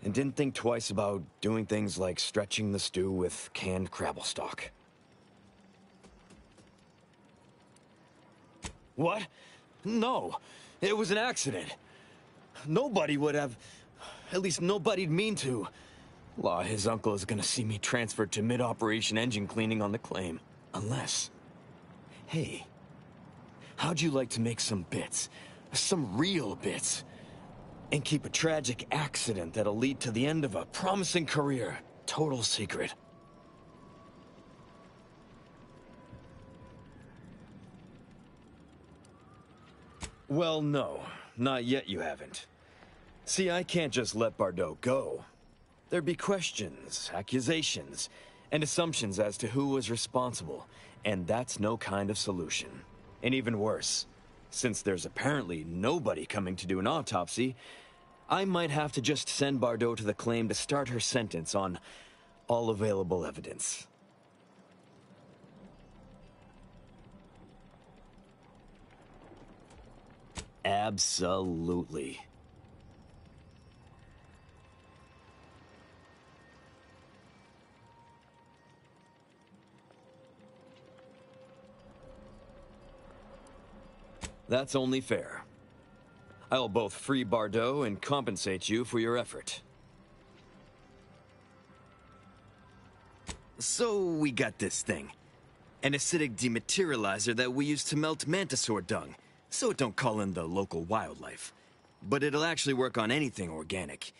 and didn't think twice about doing things like stretching the stew with canned Crabble stock. What? No, it was an accident. Nobody would have, at least nobody'd mean to. Law, his uncle is gonna see me transferred to mid-operation engine cleaning on the claim. Unless... Hey, how'd you like to make some bits? Some real bits? And keep a tragic accident that'll lead to the end of a promising career. Total secret. Well, no. Not yet you haven't. See, I can't just let Bardot go. There'd be questions, accusations, and assumptions as to who was responsible, and that's no kind of solution. And even worse, since there's apparently nobody coming to do an autopsy, I might have to just send Bardot to the claim to start her sentence on all available evidence. Absolutely. That's only fair. I'll both free Bardot and compensate you for your effort. So we got this thing. An acidic dematerializer that we use to melt mantisaur dung, so it don't call in the local wildlife. But it'll actually work on anything organic.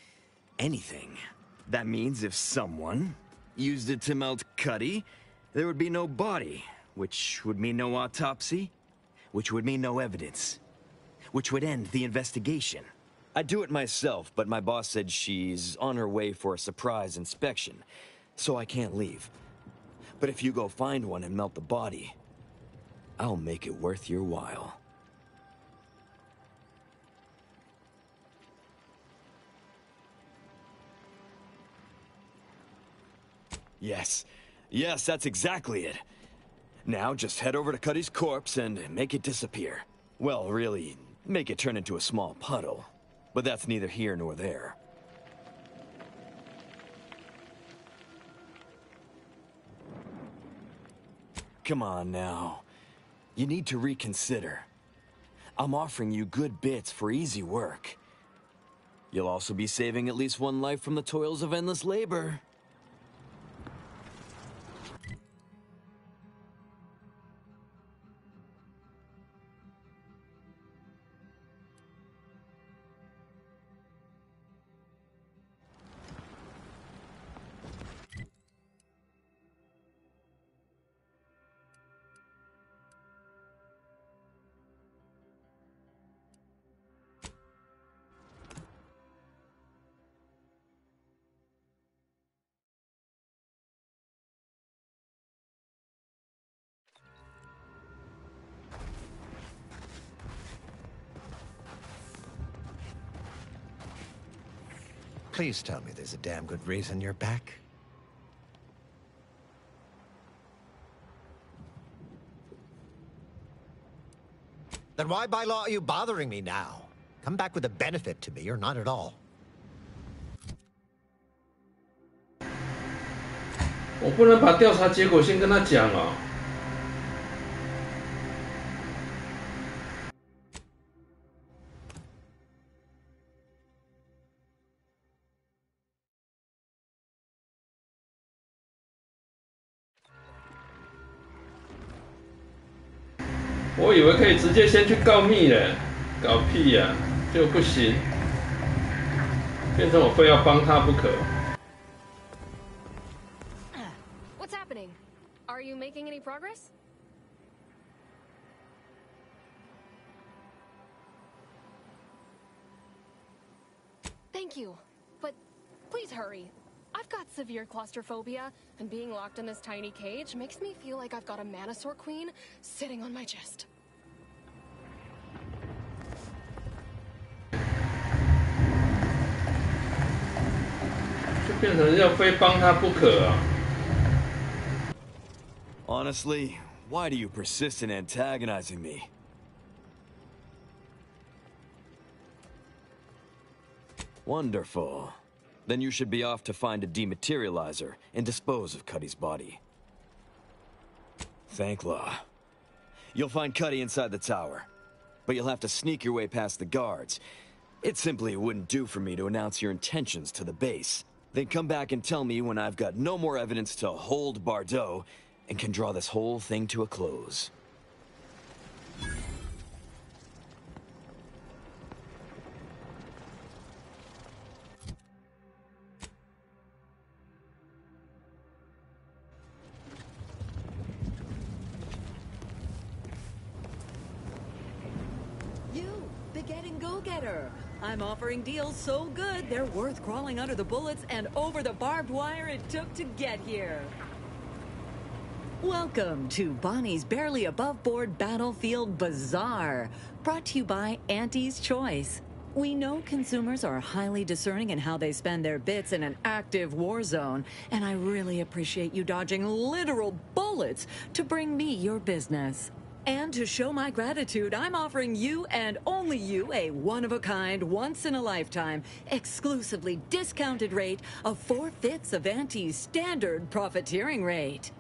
anything. That means if someone used it to melt Cuddy, there would be no body, which would mean no autopsy, which would mean no evidence, which would end the investigation. I'd do it myself, but my boss said she's on her way for a surprise inspection, so I can't leave. But if you go find one and melt the body, I'll make it worth your while. Yes. Yes, that's exactly it. Now just head over to Cuddy's corpse and make it disappear. Well, really, make it turn into a small puddle. But that's neither here nor there. Come on now. You need to reconsider. I'm offering you good bits for easy work. You'll also be saving at least one life from the toils of endless labor. Please tell me there's a damn good reason you're back. Then why by law are you bothering me now? Come back with a benefit to me or not at all. 我不能把调查结果先跟他讲哦。我以为可以直接先去告密了，搞屁呀、结果不行，变成我非要帮他不可。What's happening? Are you making any progress? Thank you, but please hurry. I've got severe claustrophobia, and being locked in this tiny cage makes me feel like I've got a Manosaur queen sitting on my chest. 就变成要非帮他不可啊。Honestly, why do you persist in antagonizing me? Wonderful. Then you should be off to find a dematerializer and dispose of Cuddy's body. Thanklaw. You'll find Cuddy inside the tower, but you'll have to sneak your way past the guards. It simply wouldn't do for me to announce your intentions to the base. Then come back and tell me when I've got no more evidence to hold Bardot and can draw this whole thing to a close. Go-getter. I'm offering deals so good, they're worth crawling under the bullets and over the barbed wire it took to get here. Welcome to Bonnie's Barely Above Board Battlefield Bazaar, brought to you by Auntie's Choice. We know consumers are highly discerning in how they spend their bits in an active war zone, and I really appreciate you dodging literal bullets to bring me your business. And to show my gratitude, I'm offering you and only you a one-of-a-kind, once-in-a-lifetime, exclusively discounted rate of 4/5 of Auntie's standard profiteering rate.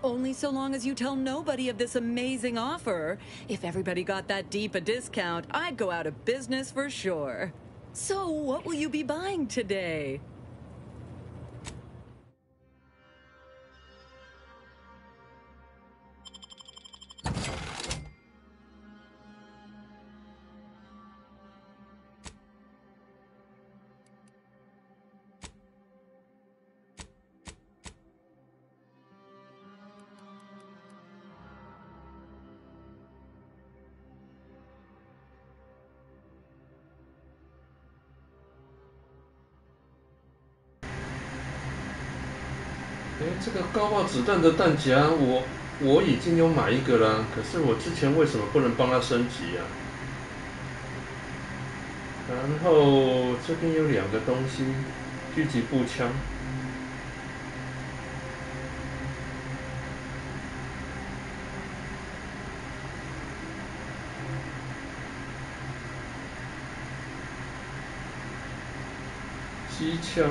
Only so long as you tell nobody of this amazing offer. If everybody got that deep a discount, I'd go out of business for sure. So what will you be buying today? 哎，这个高爆子弹的弹夹我已经有买一个啦，可是我之前为什么不能帮它升级啊？然后这边有2个东西，狙击步枪。机枪。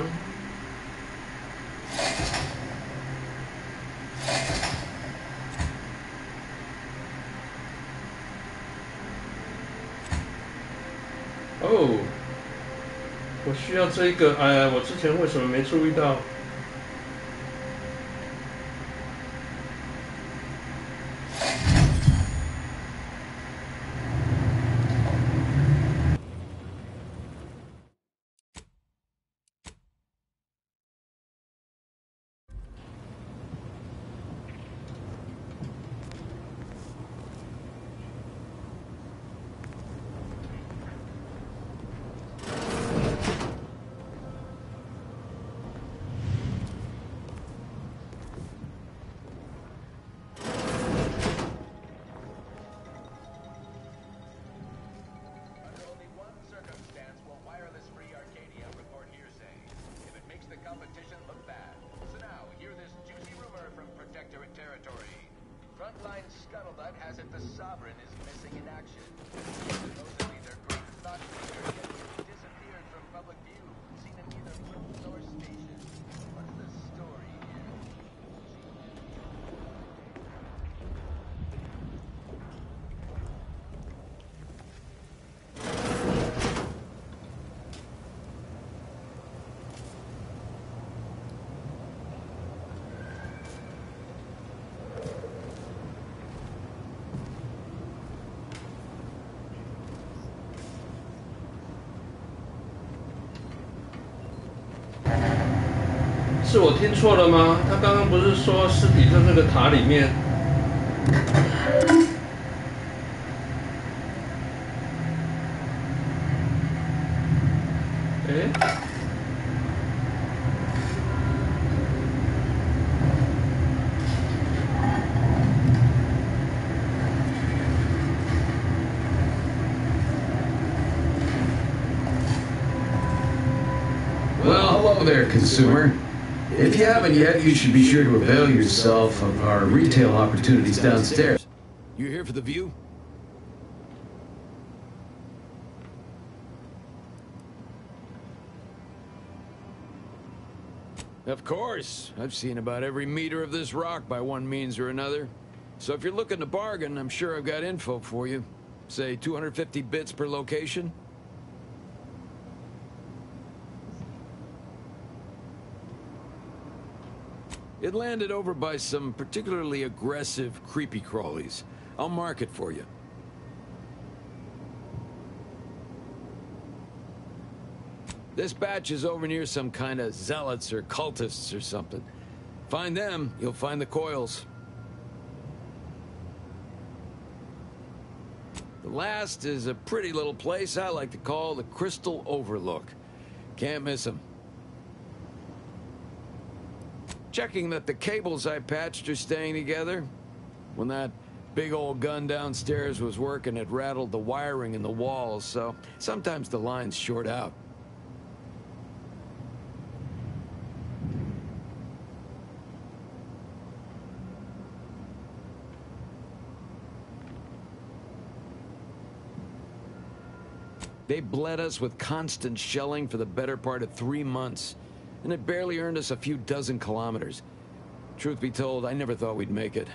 哦，我需要这个，哎呀，我之前为什么没注意到？是我听错了吗？他刚刚不是说尸体在那个塔里面？诶？ Well, hello there, consumer. If you haven't yet, you should be sure to avail yourself of our retail opportunities downstairs. You here for the view? Of course. I've seen about every meter of this rock by one means or another. So if you're looking to bargain, I'm sure I've got info for you. Say 250 bits per location? It landed over by some particularly aggressive creepy crawlies. I'll mark it for you. This batch is over near some kind of zealots or cultists or something. Find them, you'll find the coils. The last is a pretty little place I like to call the Crystal Overlook. Can't miss them. Checking that the cables I patched are staying together. When that big old gun downstairs was working, it rattled the wiring in the walls, so sometimes the lines short out. They bled us with constant shelling for the better part of 3 months. And it barely earned us a few dozen kilometers. Truth be told, I never thought we'd make it.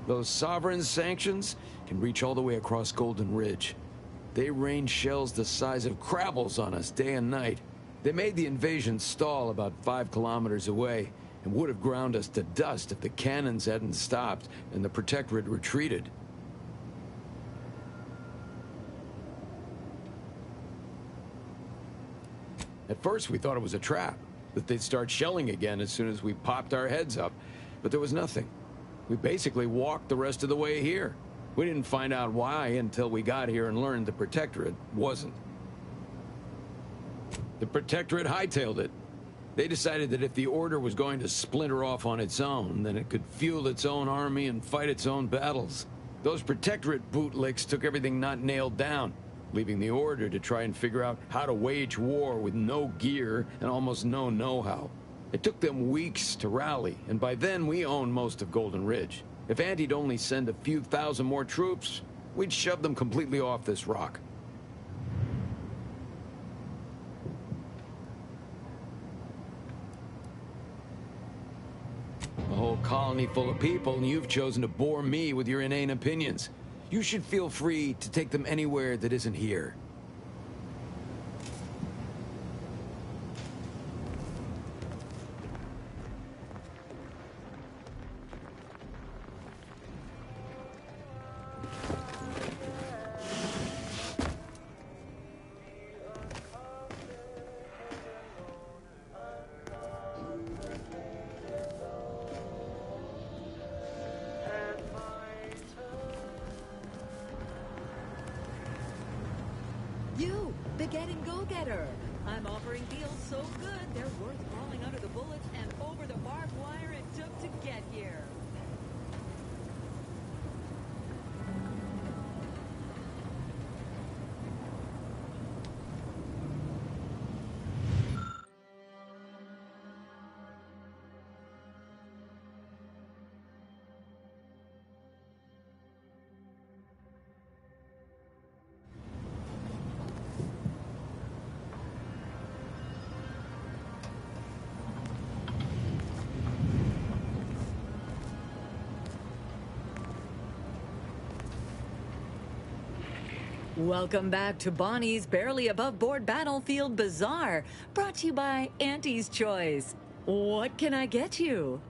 Those sovereign sanctions can reach all the way across Golden Ridge. They rain shells the size of crabbles on us day and night. They made the invasion stall about 5 kilometers away and would have ground us to dust if the cannons hadn't stopped and the Protectorate retreated. At first, we thought it was a trap, that they'd start shelling again as soon as we popped our heads up. But there was nothing. We basically walked the rest of the way here. We didn't find out why until we got here and learned the Protectorate wasn't. The Protectorate hightailed it. They decided that if the Order was going to splinter off on its own, then it could fuel its own army and fight its own battles. Those Protectorate bootlicks took everything not nailed down, leaving the Order to try and figure out how to wage war with no gear and almost no know-how. It took them weeks to rally, and by then we owned most of Golden Ridge. If Auntie'd only send a few thousand more troops, we'd shove them completely off this rock. A whole colony full of people, and you've chosen to bore me with your inane opinions. You should feel free to take them anywhere that isn't here. You, the getting go-getter. I'm offering deals so good, they're worth crawling under the bullets and over the barbed wire it took to get here. Welcome back to Bonnie's Barely Above Board Battlefield Bazaar, brought to you by Auntie's Choice. What can I get you?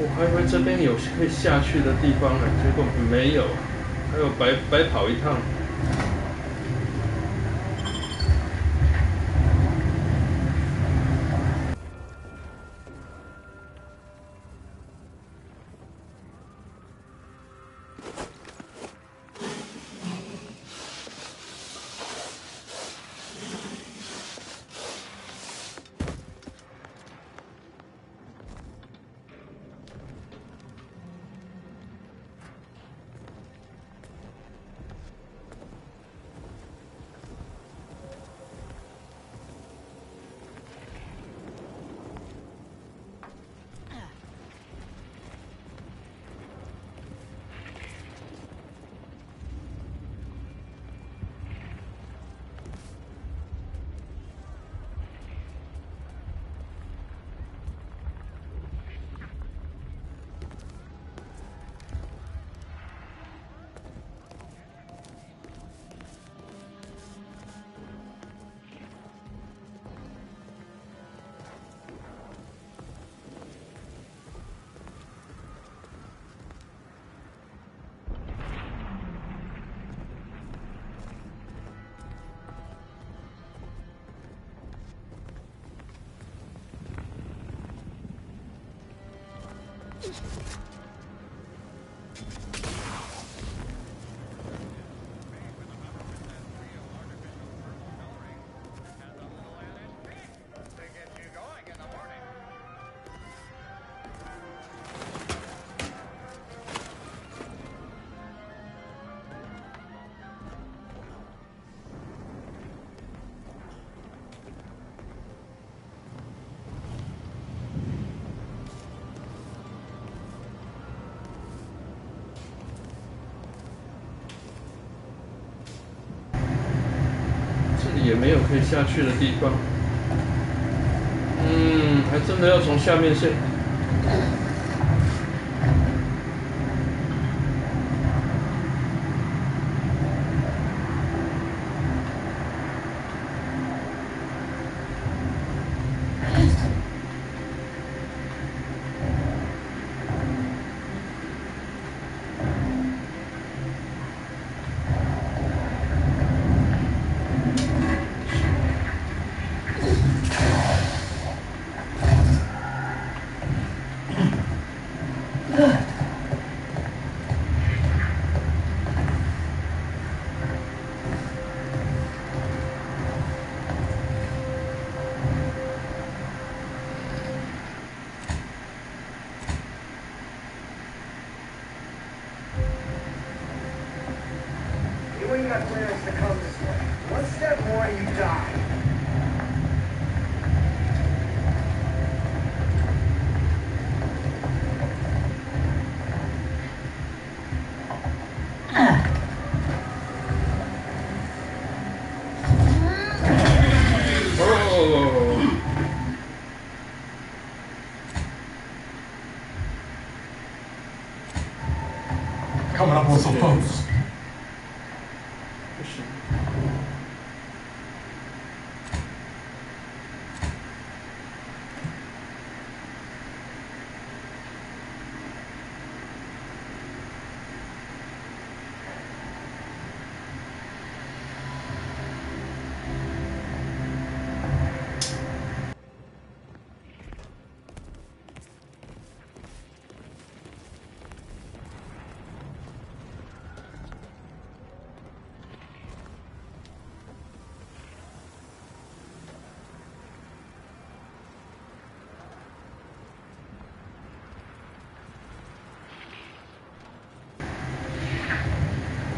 我还以为这边有可以下去的地方呢，结果没有，还有白跑一趟。也没有可以下去的地方，还真的要从下面先。You got plans to come this way. One step more and you die. Coming up on some folks.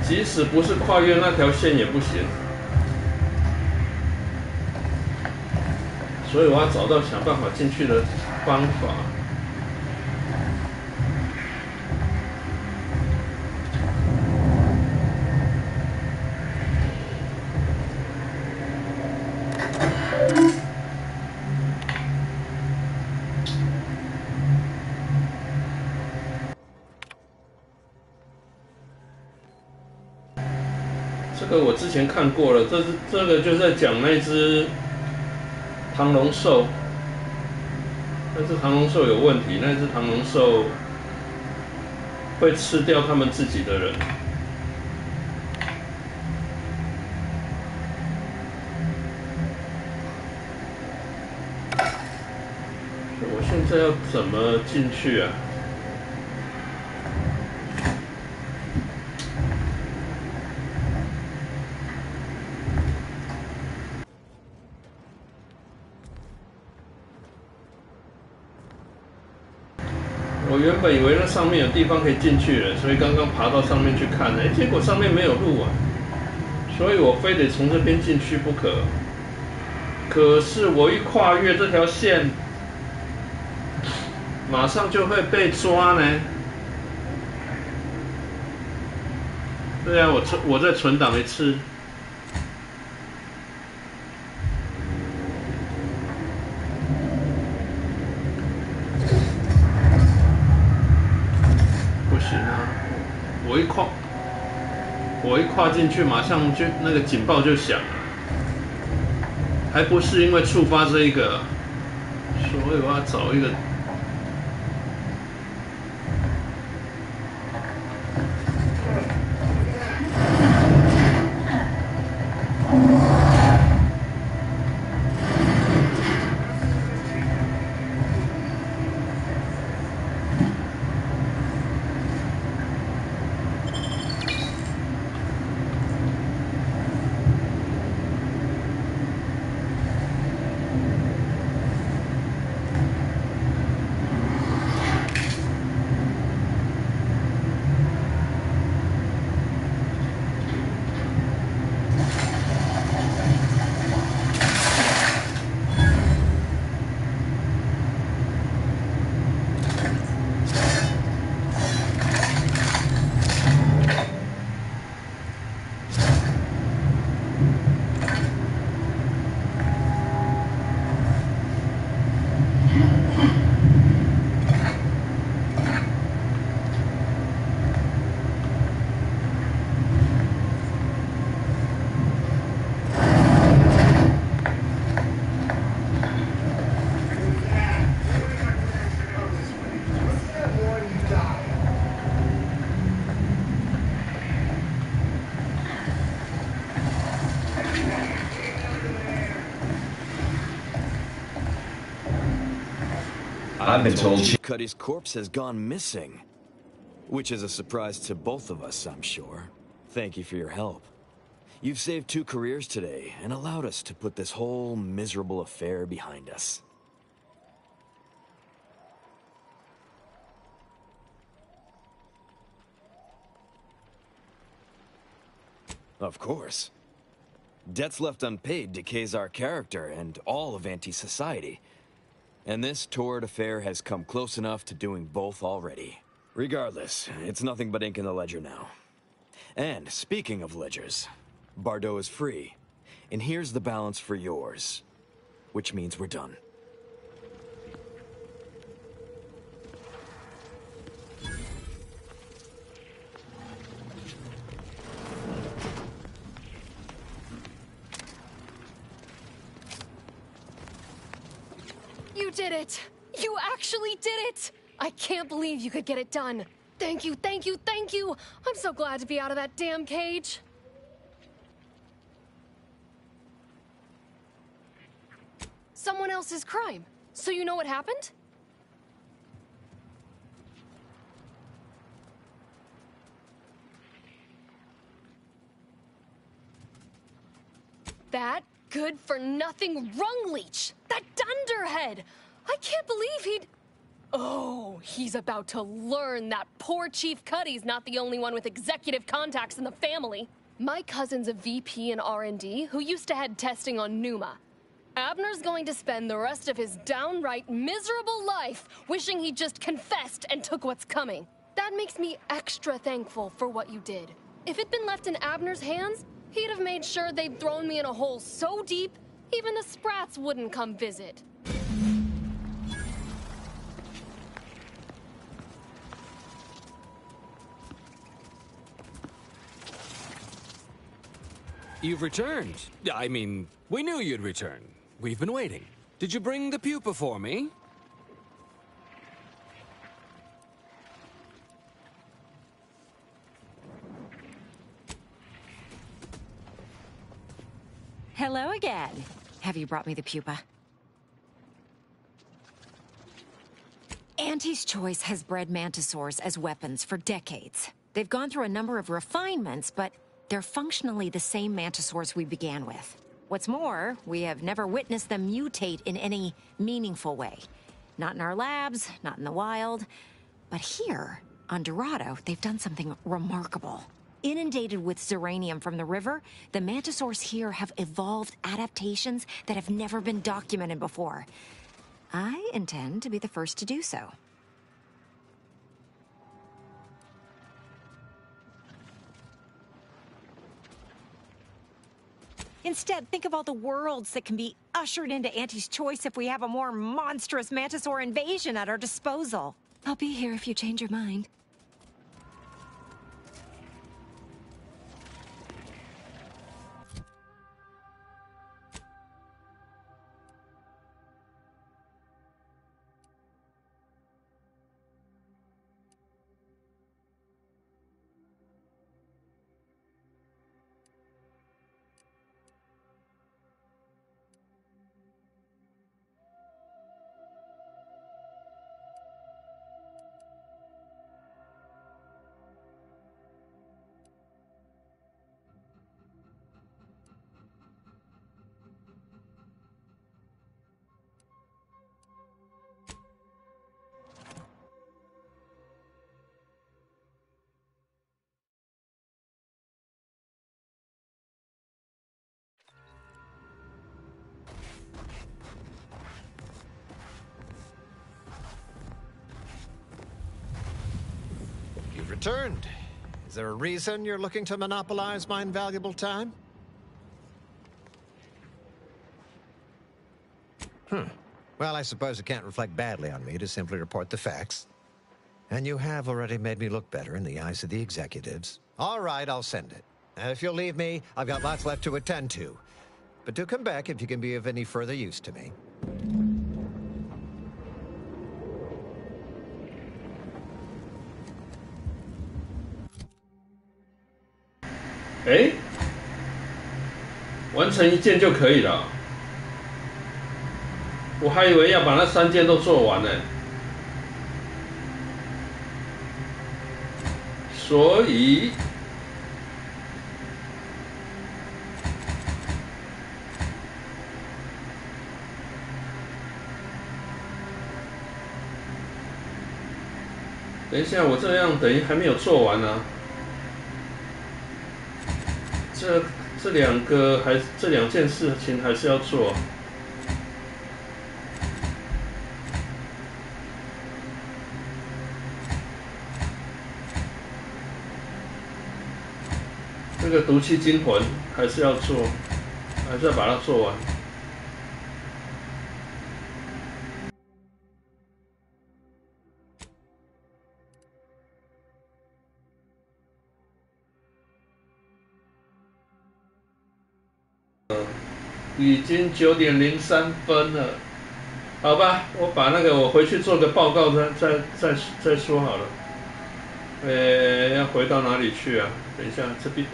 即使不是跨越那条线也不行，所以我要找到想办法进去的方法。这个我之前看过了，这个就在讲那只唐龙兽，那只唐龙兽有问题，那只唐龙兽会吃掉他们自己的人。我现在要怎么进去啊？我原本以为那上面有地方可以进去了，所以刚刚爬到上面去看，结果上面没有路啊，所以我非得从这边进去不可。可是我一跨越这条线，马上就会被抓呢。对啊，我再存档一次。不行啊！我一跨进去，马上就那个警报就响了，还不是因为触发这一个，所以我要找一个。I've been told Chief Cuddy's corpse has gone missing. Which is a surprise to both of us, I'm sure. Thank you for your help. You've saved 2 careers today and allowed us to put this whole miserable affair behind us. Of course. Debts left unpaid decays our character and all of anti-society. And this torrid affair has come close enough to doing both already. Regardless, it's nothing but ink in the ledger now. And speaking of ledgers, Bardot is free. And here's the balance for yours. Which means we're done. You did it! You actually did it! I can't believe you could get it done. Thank you, thank you, thank you! I'm so glad to be out of that damn cage. Someone else's crime. So you know what happened? That good-for-nothing rung leech! That dunderhead! I can't believe he'd... Oh, he's about to learn that poor Chief Cuddy's not the only one with executive contacts in the family. My cousin's a VP in R&D who used to head testing on Numa. Abner's going to spend the rest of his downright miserable life wishing he just confessed and took what's coming. That makes me extra thankful for what you did. If it'd been left in Abner's hands, he'd have made sure they'd thrown me in a hole so deep, even the Sprats wouldn't come visit. You've returned. I mean, we knew you'd return. We've been waiting. Did you bring the pupa for me? Hello again. Have you brought me the pupa? Auntie's Choice has bred mantisaurs as weapons for decades. They've gone through a number of refinements, but they're functionally the same mantisaurs we began with. What's more, we have never witnessed them mutate in any meaningful way. Not in our labs, not in the wild. But here, on Dorado, they've done something remarkable. Inundated with zeranium from the river, the mantisaurs here have evolved adaptations that have never been documented before. I intend to be the first to do so. Instead, think of all the worlds that can be ushered into Auntie's Choice if we have a more monstrous mantisaur invasion at our disposal. I'll be here if you change your mind. Returned. Is there a reason you're looking to monopolize my invaluable time? Well, I suppose it can't reflect badly on me to simply report the facts. And you have already made me look better in the eyes of the executives. All right, I'll send it. If you'll leave me, I've got lots left to attend to. But do come back if you can be of any further use to me.哎，完成一件就可以了。我还以为要把那3件都做完呢。所以，等一下，我这样等于还没有做完呢。这2件事情还是要做。这个毒气惊魂还是要做，还是要把它做完。已经9点03分了，好吧，我把我回去做个报告，再说好了。要回到哪里去啊？等一下，这边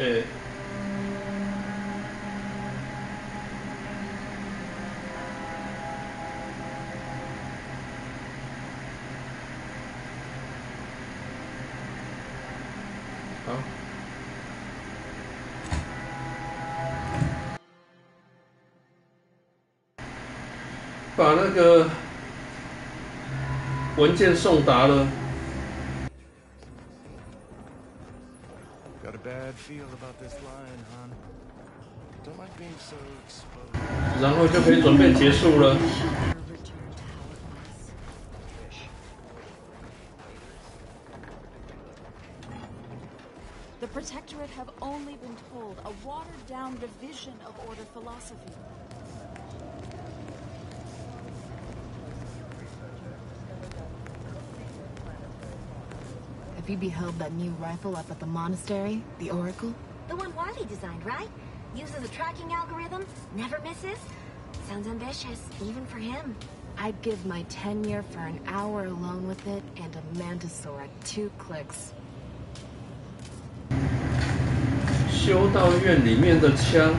好。把文件送达了。Got a bad feel about this line, hon. Don't like being so exposed. 然后就可以准备结束了。The Protectorate have only been told a watered-down revision of Order philosophy. Have you beheld that new rifle up at the monastery? The Oracle? The one Wiley designed, right? Uses a tracking algorithm, never misses. Sounds ambitious, even for him. I'd give my tenure for an hour alone with it and a mantisaur at 2 clicks. 修道院里面的枪，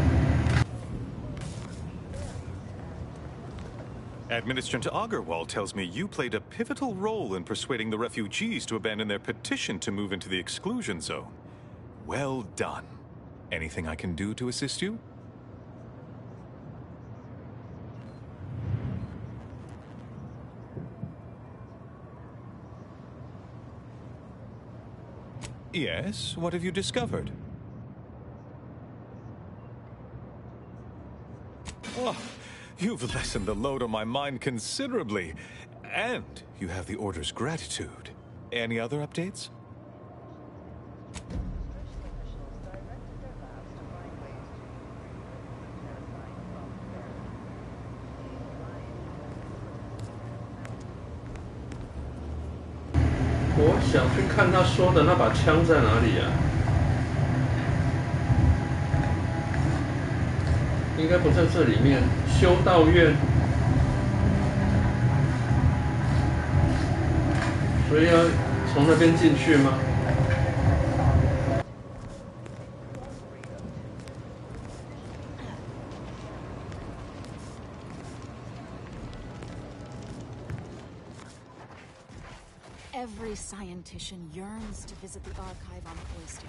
Administrator Agarwal tells me you played a pivotal role in persuading the refugees to abandon their petition to move into the exclusion zone. Well done. Anything I can do to assist you? Yes, what have you discovered? Oh, you've lessened the load on my mind considerably. And you have the Order's gratitude. Any other updates?我想去看他说的那把枪在哪里啊？应该不在这里面。修道院，所以要从那边进去吗？ Every scientician yearns to visit the archive on Cloister.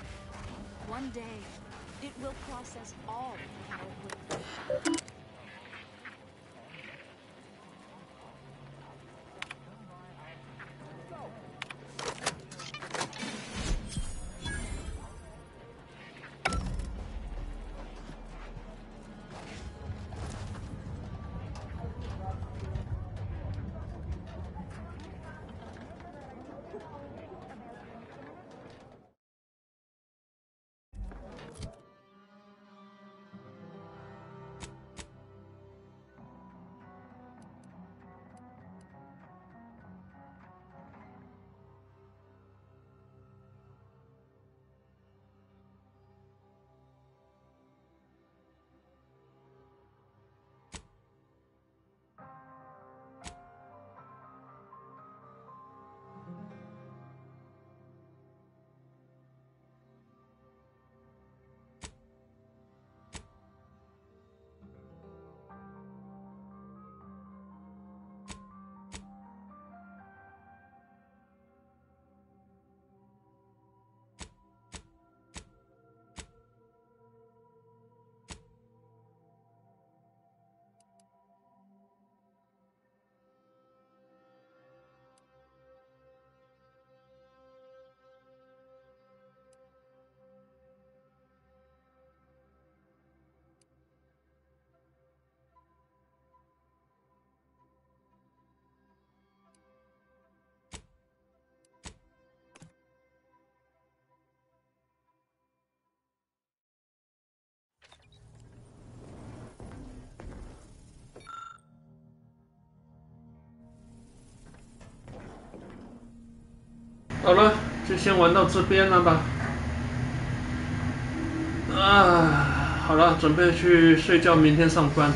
One day, it will process all of our work.好了，就先玩到这边了吧。好了，准备去睡觉，明天上班。